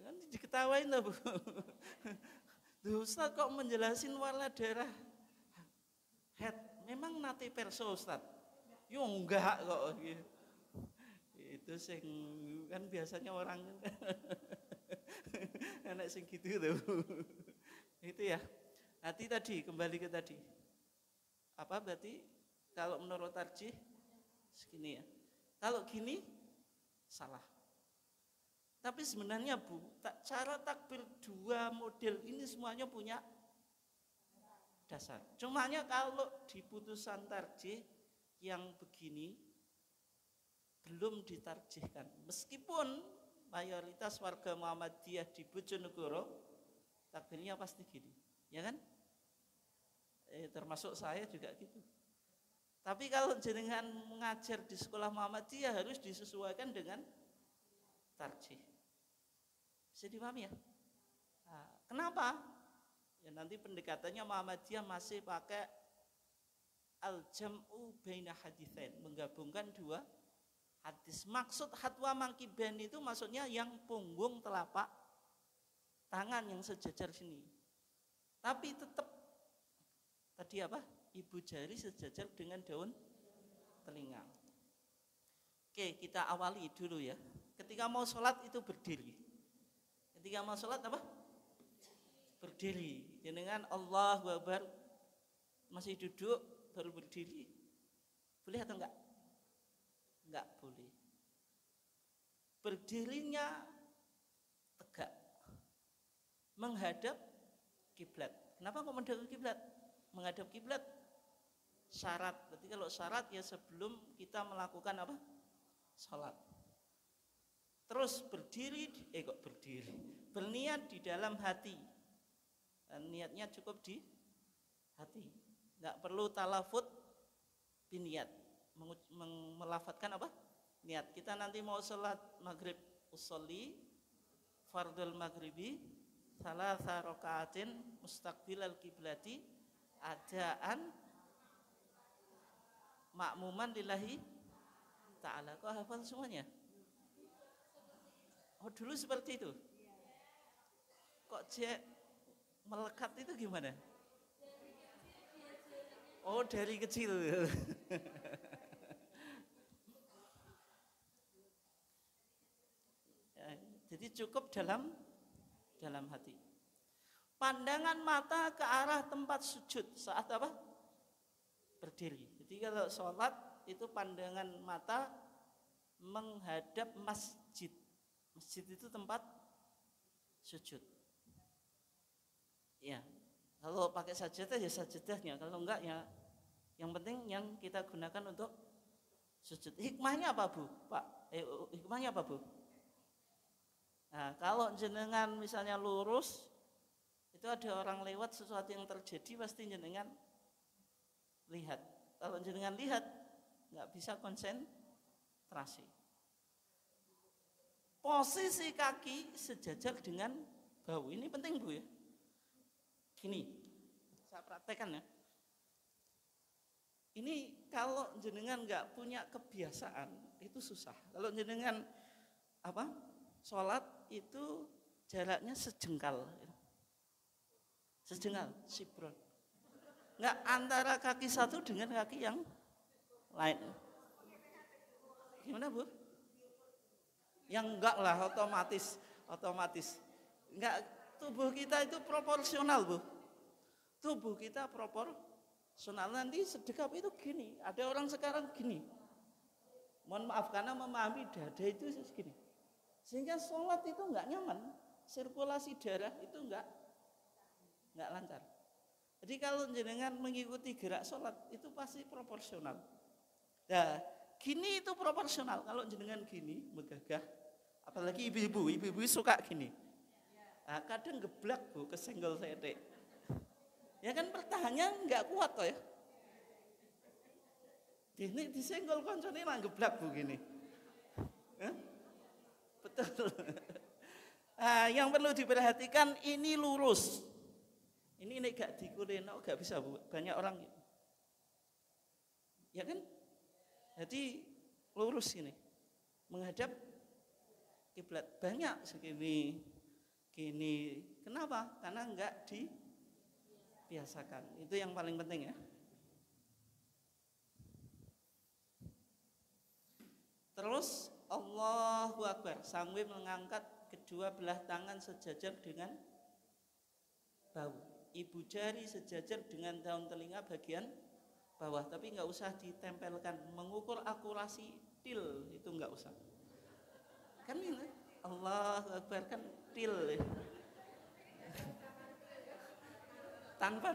Kan diketawain lah, Bu. Duh, Ustaz kok menjelasin warna darah haid? Memang nate perso Ustaz? Yo enggak kok gitu. Itu sing kan biasanya orang anak sing gitu tuh. Itu ya. Nanti tadi kembali ke tadi. Apa berarti kalau menurut tarjih segini ya. Kalau gini salah. Tapi sebenarnya, Bu, cara takbir dua model ini semuanya punya dasar. Cumanya kalau di putusan tarjih yang begini belum ditarjihkan. Meskipun mayoritas warga Muhammadiyah di Bojonegoro takbirnya pasti gini, ya kan? Termasuk saya juga gitu. Tapi kalau jenengan mengajar di sekolah Muhammadiyah harus disesuaikan dengan tarjih. Bisa dipahami ya? Nah, kenapa? Ya nanti pendekatannya Muhammadiyah masih pakai al-jam'u baina haditsain, menggabungkan dua hadis. Maksud hatwa mangkiban itu maksudnya yang punggung telapak tangan yang sejajar sini. Tapi tetap tadi apa? Ibu jari sejajar dengan daun telinga. Oke, kita awali dulu ya. Ketika mau sholat itu berdiri. Ketika mau sholat apa? Berdiri. Dengan Allahu Akbar, masih duduk baru berdiri. Boleh atau enggak? Enggak boleh. Berdirinya tegak, menghadap kiblat. Kenapa kok menghadap kiblat? Menghadap kiblat syarat. Berarti kalau syarat ya sebelum kita melakukan apa? Sholat. Terus berniat di dalam hati. Dan niatnya cukup di hati. Enggak perlu talafut biniat. Melafatkan apa? Niat. Kita nanti mau sholat maghrib, usolli fardul maghribi salasa rakaatin mustaqbilal kiblati adaan makmuman lillahi ta'ala. Kok hafal semuanya? Oh dulu seperti itu. Kok melekat itu gimana? Oh dari kecil. Jadi cukup dalam hati. Pandangan mata ke arah tempat sujud saat apa? Berdiri. Jadi kalau sholat itu pandangan mata menghadap masjid. Masjid itu tempat sujud. Ya, kalau pakai sajadah ya sajadahnya. Kalau enggak ya yang penting yang kita gunakan untuk sujud. Hikmahnya apa Bu? Pak, hikmahnya apa Bu? Nah, kalau jenengan misalnya lurus, itu ada orang lewat sesuatu yang terjadi pasti jenengan lihat. Kalau jenengan lihat nggak bisa konsentrasi. Posisi kaki sejajar dengan bahu ini penting Bu ya. Gini, saya praktekkan ya. Ini kalau jenengan nggak punya kebiasaan itu susah. Kalau jenengan sholat itu jaraknya sejengkal. Sejengkal, sibron. Enggak antara kaki satu dengan kaki yang lain. Gimana Bu? Yang enggak lah, otomatis. Enggak, tubuh kita itu proporsional Bu. Tubuh kita proporsional. Nanti sedekap itu gini. Ada orang sekarang gini. Mohon maaf karena memahami dada itu segini. Sehingga sholat itu enggak nyaman. Sirkulasi darah itu enggak lancar. Jadi kalau jenengan mengikuti gerak sholat itu pasti proporsional. Nah, gini itu proporsional. Kalau jenengan gini megagah, apalagi ibu-ibu suka gini. Nah, kadang geblak Bu, kesenggol setek. Ya kan pertahanannya nggak kuat toh ya. Ini disenggol koncone lah geblak Bu gini. Betul. Nah, yang perlu diperhatikan ini lurus. Ini gak dikuleno gak bisa Bu. Banyak orang gitu. Ya kan? Jadi lurus ini. Menghadap kiblat. Banyak segini. Gini. Kenapa? Karena enggak dibiasakan. Itu yang paling penting ya. Terus Allahu Akbar. Sambil mengangkat kedua belah tangan sejajar dengan bahu. Ibu jari sejajar dengan daun telinga bagian bawah, tapi nggak usah ditempelkan. Mengukur akurasi til itu nggak usah. Kan ini Allahu Akbar kan til. tanpa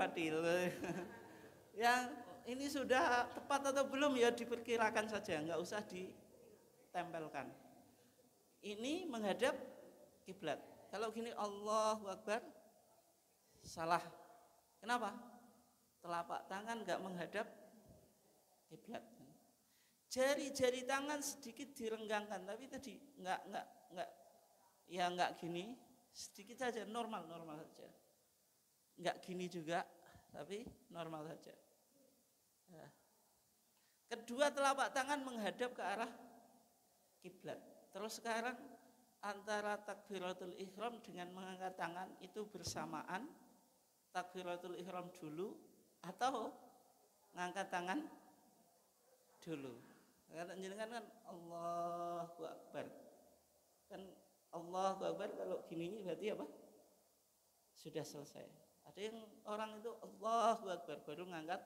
til. Yang ini sudah tepat atau belum ya diperkirakan saja, nggak usah ditempelkan. Ini menghadap kiblat. Kalau gini Allahu Akbar salah. Kenapa? Telapak tangan enggak menghadap kiblat. Jari-jari tangan sedikit direnggangkan, tapi tadi enggak gini, sedikit saja, normal saja. Enggak gini juga, tapi normal saja. Nah. Kedua telapak tangan menghadap ke arah kiblat. Terus sekarang antara takbiratul ihram dengan mengangkat tangan itu bersamaan. Takbiratul ihram dulu atau ngangkat tangan dulu. Karena jenengan kan Allahu Akbar. Kan Allahu Akbar kalau gini berarti apa? Sudah selesai. Ada yang orang itu Allahu Akbar baru ngangkat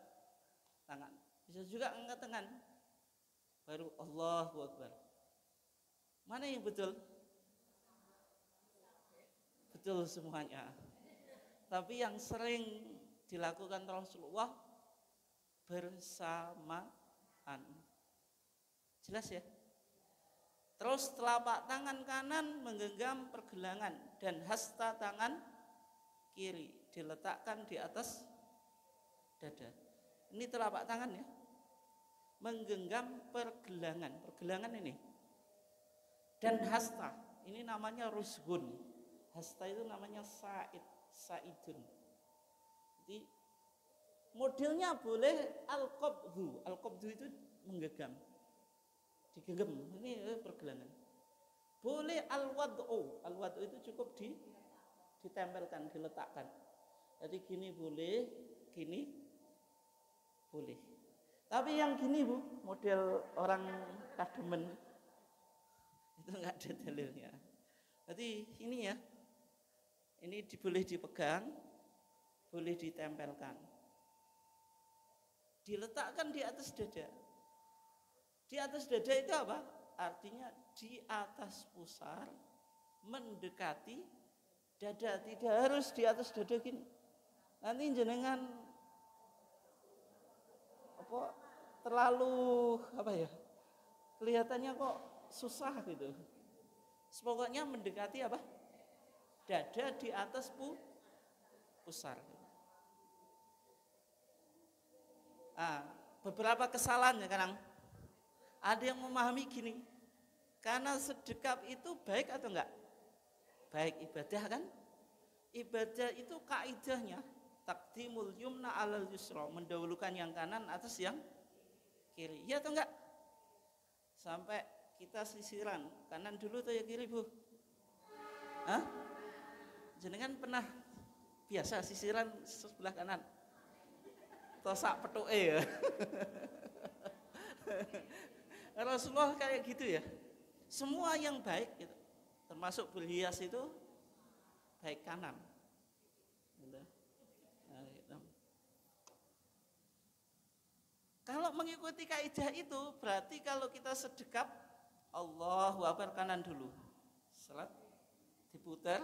tangan. Bisa juga ngangkat tangan baru Allahu Akbar. Mana yang betul? Betul semuanya. Tapi yang sering dilakukan Rasulullah bersamaan. Jelas ya? Terus telapak tangan kanan menggenggam pergelangan dan hasta tangan kiri diletakkan di atas dada. Ini telapak tangan ya. Menggenggam pergelangan ini. Dan hasta, ini namanya rusgun. Hasta itu namanya saidun. Jadi modelnya boleh al-qabdu. Al-qabdu itu menggenggam. Digenggam, ini pergelangan. Boleh al-wad'u itu cukup ditempelkan, diletakkan. Jadi gini boleh, gini boleh. Tapi yang gini Bu, model orang kademen itu enggak ada dalilnya. Jadi ini ya, ini boleh dipegang, boleh ditempelkan. Diletakkan di atas dada. Di atas dada itu apa? Artinya di atas pusar, mendekati dada, tidak harus di atas dada gini. Nanti jenengan terlalu kelihatannya kok susah gitu. Pokoknya mendekati apa? Dada di atas pusar. Beberapa kesalahan ya kadang. Ada yang memahami gini, karena sedekap itu baik atau enggak? Baik ibadah kan? Ibadah itu kaidahnya taqdimul yumna alal yusra, mendahulukan yang kanan atas yang kiri. Iya atau enggak? Sampai kita sisiran, kanan dulu atau ya kiri Bu? Hah? Jenengan pernah biasa sisiran sebelah kanan? Tosak petuke ya. Rasulullah kayak gitu ya. Semua yang baik gitu, termasuk berhias itu baik kanan. Gitu. Nah, gitu. Kalau mengikuti kaidah itu berarti kalau kita sedekap Allahu Akbar kanan dulu. Salat diputar.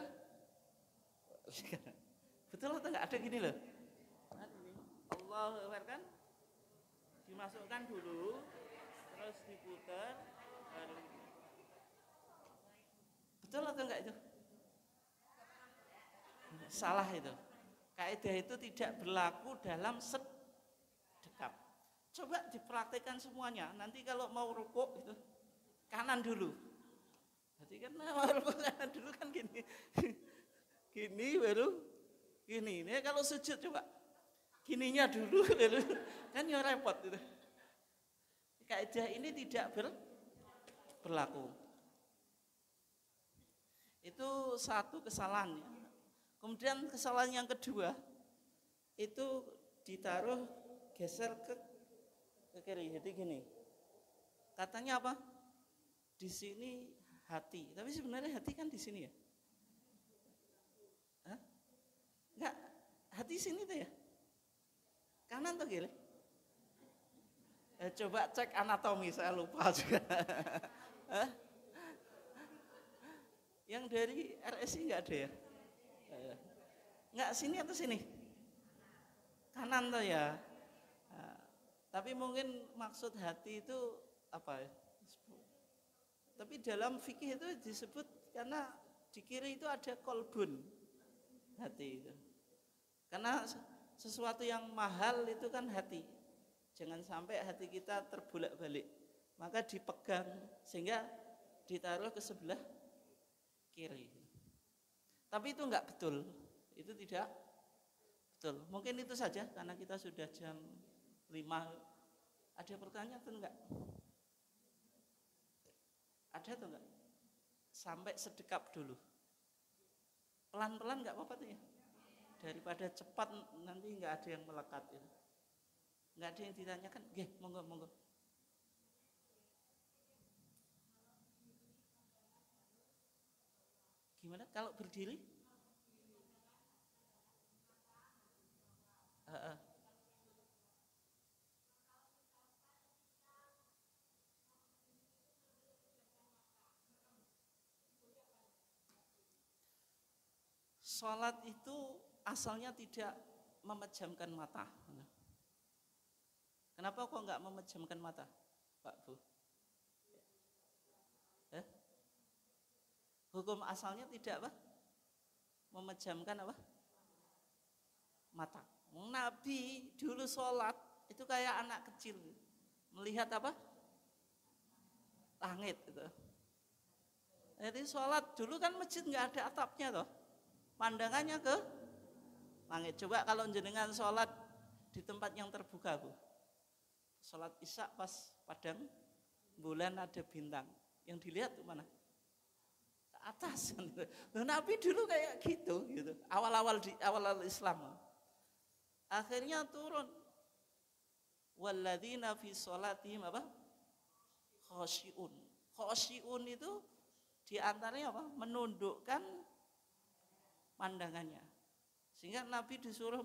Betul atau enggak ada gini loh. Allahu Akbar kan dimasukkan dulu, terus diputar, baru. Betul atau enggak itu? Salah itu. Kaidah itu tidak berlaku dalam sedekap. Coba dipraktekkan semuanya. Nanti kalau mau rukuk itu kanan dulu. Berarti kan mau rukuk kanan dulu kan gini. Gini baru gini. Ini kalau sujud coba gininya dulu baru kan ya repot itu. Kaidah ini tidak berlaku. Itu satu kesalahan ya. Kemudian kesalahan yang kedua itu ditaruh geser ke kiri. Jadi gini. Katanya apa? Di sini hati. Tapi sebenarnya hati kan di sini ya. Hah? Enggak, hati sini tuh ya. Kanan atau kiri? Coba cek anatomi, saya lupa juga. Yang dari RSI enggak ada ya? Enggak, sini atau sini? Kanan tuh ya. Tapi mungkin maksud hati itu apa ya? Tapi dalam fikih itu disebut karena di kiri itu ada kolbun hati itu. Karena sesuatu yang mahal itu kan hati. Jangan sampai hati kita terbolak-balik. Maka dipegang sehingga ditaruh ke sebelah kiri. Tapi itu enggak betul. Itu tidak betul. Mungkin itu saja karena kita sudah jam 5. Ada pertanyaan atau enggak? Ada atau enggak? Sampai sedekap dulu. Pelan-pelan enggak apa-apa tuh ya. Daripada cepat nanti enggak ada yang melekat itu. Enggak ada yang ditanyakan. Nggih, monggo. Gimana kalau berdiri? Sholat itu asalnya tidak memejamkan mata. Kenapa kok enggak memejamkan mata, Pak Bu? Hukum asalnya tidak apa? Memejamkan apa? Mata. Nabi dulu sholat itu kayak anak kecil, melihat apa? Langit itu. Jadi sholat dulu kan masjid nggak ada atapnya toh, pandangannya ke langit. Coba kalau jenengan sholat di tempat yang terbuka Bu, sholat isya pas padang bulan ada bintang, yang dilihat tuh mana? atas. Nabi dulu kayak gitu. Awal-awal Islam. Akhirnya turun. Walladzina fi sholatihim apa? Khosyi'un. Khosyi'un itu diantaranya apa? Menundukkan pandangannya. Sehingga Nabi disuruh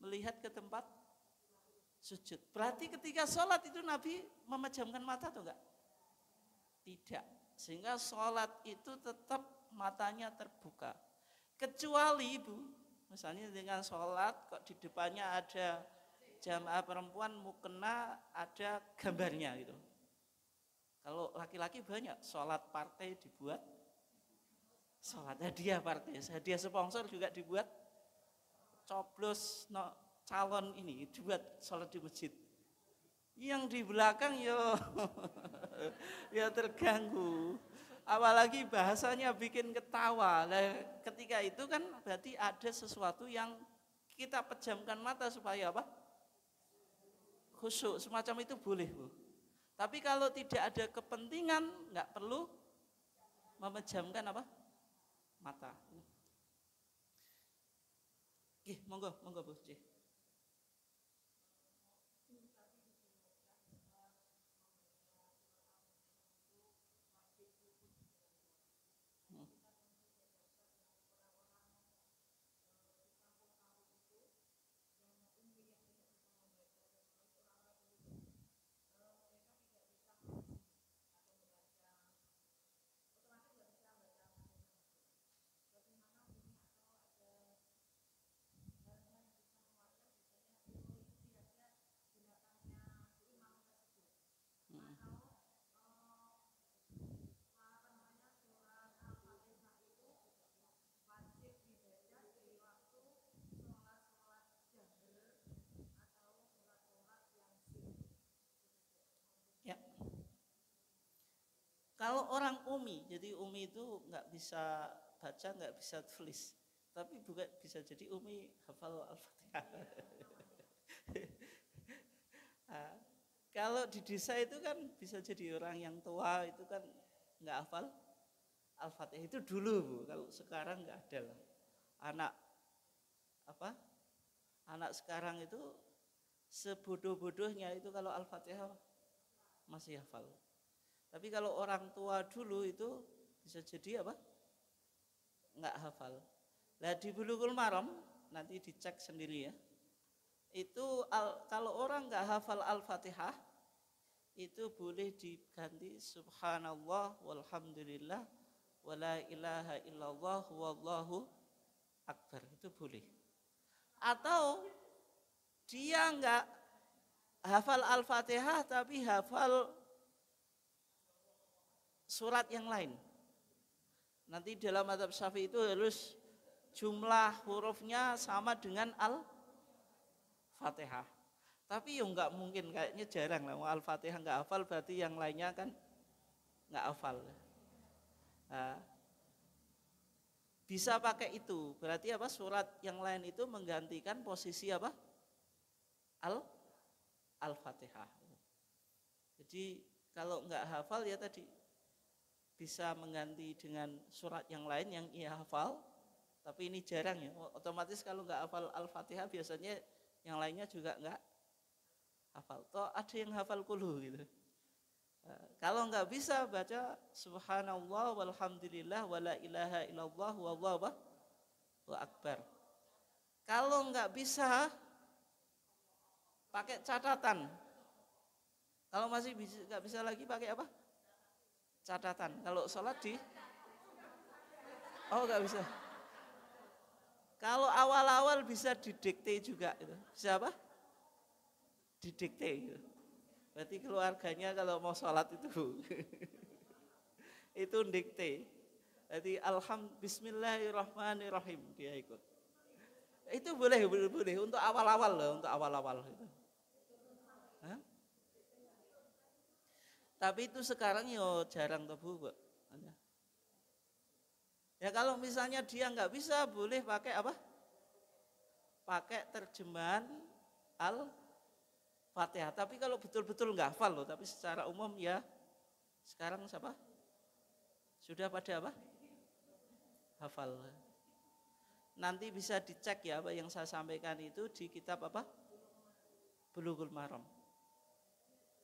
melihat ke tempat sujud. Berarti ketika sholat itu Nabi memejamkan mata atau enggak? Tidak. Sehingga sholat itu tetap matanya terbuka. Kecuali ibu, misalnya dengan sholat kok di depannya ada jamaah perempuan mukena ada gambarnya gitu. Kalau laki-laki banyak sholat partai dibuat, sholat hadiah partai, hadiah sponsor juga dibuat, coblos calon ini dibuat sholat di masjid. Yang di belakang ya terganggu. Apalagi bahasanya bikin ketawa. Nah, ketika itu kan berarti ada sesuatu yang kita pejamkan mata supaya apa? Khusyuk, semacam itu boleh, Bu. Tapi kalau tidak ada kepentingan, nggak perlu memejamkan apa? Mata. Monggo Bu. Ya. Kalau orang umi, jadi umi itu nggak bisa baca, nggak bisa tulis, tapi juga bisa jadi umi hafal Al-Fatihah. Nah, kalau di desa itu kan bisa jadi orang yang tua itu kan nggak hafal Al-Fatihah itu dulu, Bu. Kalau sekarang nggak ada lah. Anak sekarang itu sebodoh-bodohnya itu kalau Al-Fatihah masih hafal. Tapi kalau orang tua dulu itu bisa jadi apa? Nggak hafal. Lah di Bulughul Maram nanti dicek sendiri ya. Itu kalau orang nggak hafal Al-Fatihah itu boleh diganti subhanallah walhamdulillah wala ilaha illallah wallahu akbar, itu boleh. Atau dia nggak hafal Al-Fatihah tapi hafal surat yang lain. Nanti dalam mazhab Syafi'i itu harus jumlah hurufnya sama dengan Al-Fatihah. Tapi ya nggak mungkin, kayaknya jarang lah. Al-Fatihah nggak hafal berarti yang lainnya kan nggak hafal. Nah, bisa pakai itu. Berarti apa? Surat yang lain itu menggantikan posisi apa? Al-Fatihah. Jadi kalau nggak hafal ya tadi bisa mengganti dengan surat yang lain yang ia hafal. Tapi ini jarang ya. Otomatis kalau nggak hafal Al-Fatihah biasanya yang lainnya juga nggak hafal. Toh ada yang hafal kulhu gitu. Kalau nggak bisa baca subhanallah walhamdulillah wala ilaha illallah wallahu akbar. Kalau nggak bisa pakai catatan. Kalau masih nggak bisa lagi pakai apa? Catatan. Kalau sholat nggak bisa. Kalau awal-awal bisa didikte juga gitu. Bisa apa? Didikte gitu. Berarti keluarganya kalau mau sholat itu itu dikte. Jadi bismillahirrahmanirrahim dia ikut. Itu boleh untuk awal-awal loh, untuk awal-awal itu. Hah? Tapi itu sekarang yo jarang tuh Bu. Ya kalau misalnya dia nggak bisa boleh pakai apa? Pakai terjemahan Al-Fatihah. Tapi kalau betul-betul nggak hafal loh, tapi secara umum ya sekarang siapa? Sudah pada apa? Hafal. Nanti bisa dicek ya apa yang saya sampaikan itu di kitab apa? Bulughul Maram.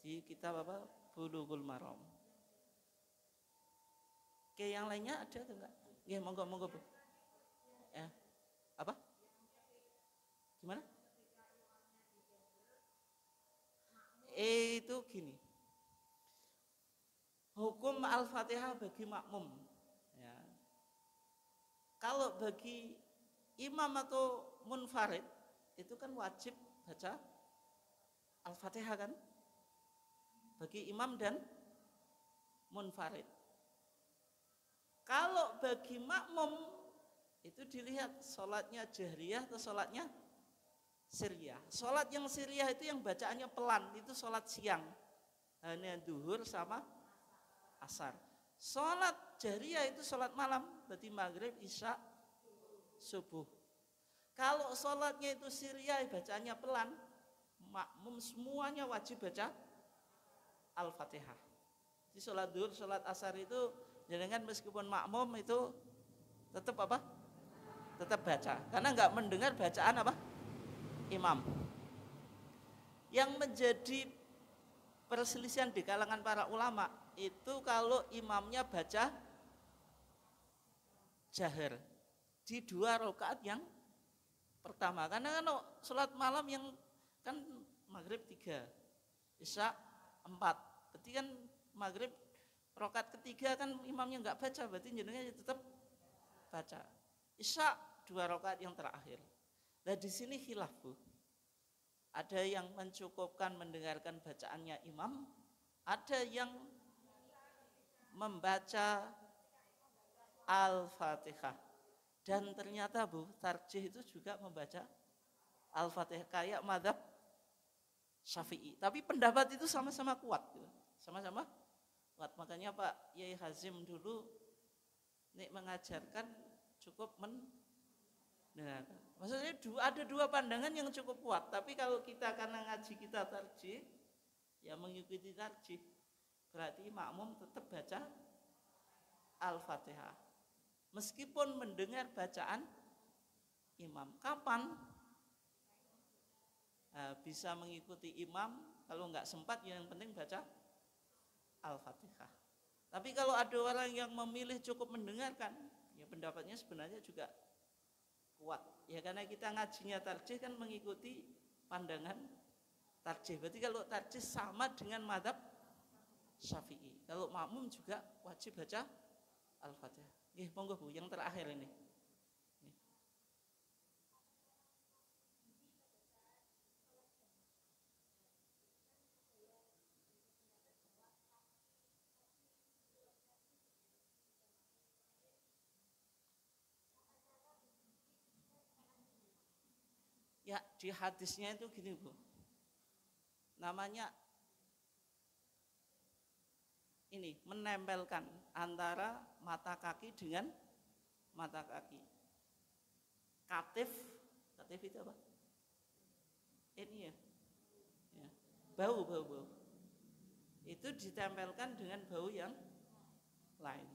Di kitab apa? Bulughul Maram. Oke, yang lainnya ada atau enggak? Ya, monggo Bu. Ya. Apa? Gimana? Itu gini. Hukum Al-Fatihah bagi makmum. Ya. Kalau bagi imam atau munfarid itu kan wajib baca Al-Fatihah kan? Bagi imam dan munfarid. Kalau bagi makmum itu dilihat sholatnya jahriyah atau sholatnya sirriyah. Sholat yang sirriyah itu yang bacaannya pelan, itu sholat siang. Hanya duhur sama asar. Sholat jahriyah itu sholat malam, berarti maghrib, isya, subuh. Kalau sholatnya itu sirriyah, bacaannya pelan, makmum semuanya wajib baca Al-Fatihah. Di sholat duhur, sholat asar itu jangan meskipun makmum itu tetap apa? Tetap baca, karena nggak mendengar bacaan apa? Imam. Yang menjadi perselisihan di kalangan para ulama itu kalau imamnya baca jahar di 2 rakaat yang pertama, karena kan sholat malam yang kan maghrib 3, isya 4, berarti kan maghrib rakaat ketiga kan imamnya nggak baca, berarti jenengnya tetap baca. Isya 2 rakaat yang terakhir. Nah di sini khilaf Bu. Ada yang mencukupkan mendengarkan bacaannya imam, ada yang membaca Al-Fatihah. Dan ternyata Bu, tarjih itu juga membaca Al-Fatihah kayak mazhab Syafi'i. Tapi pendapat itu sama-sama kuat gitu. Sama-sama kuat. Makanya Pak Yai Hazim dulu nek mengajarkan cukup mendengarkan. Maksudnya ada 2 pandangan yang cukup kuat. Tapi kalau kita karena ngaji kita tarjih, ya mengikuti tarjih, berarti makmum tetap baca Al-Fatihah. Meskipun mendengar bacaan imam. Kapan? Nah, bisa mengikuti imam, kalau nggak sempat yang penting baca Al-Fatihah. Tapi kalau ada orang yang memilih cukup mendengarkan, ya pendapatnya sebenarnya juga kuat. Ya karena kita ngajinya tarjih kan mengikuti pandangan tarjih. Berarti kalau tarjih sama dengan mazhab Syafi'i. Kalau makmum juga wajib baca Al-Fatihah. Monggo Bu, yang terakhir ini. Ya di hadisnya itu gini Bu, namanya ini menempelkan antara mata kaki dengan mata kaki. Katif itu apa? Ini ya, bau. Itu ditempelkan dengan bau yang lain.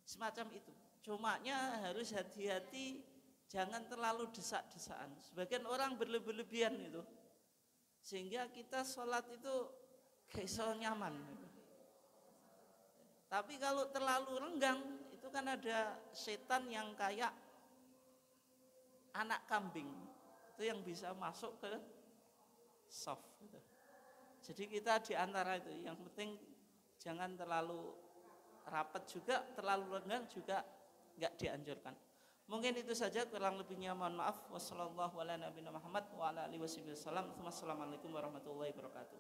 Semacam itu. Cumanya harus hati-hati, jangan terlalu desak-desakan. Sebagian orang berlebihan itu, sehingga kita sholat itu gak iso nyaman. Tapi kalau terlalu renggang, itu kan ada setan yang kayak anak kambing, itu yang bisa masuk ke shaf. Gitu. Jadi kita di antara itu, yang penting jangan terlalu rapat juga, terlalu renggang juga nggak dianjurkan. Mungkin itu saja, kurang lebihnya mohon maaf. Wassalamualaikum warahmatullahi wabarakatuh.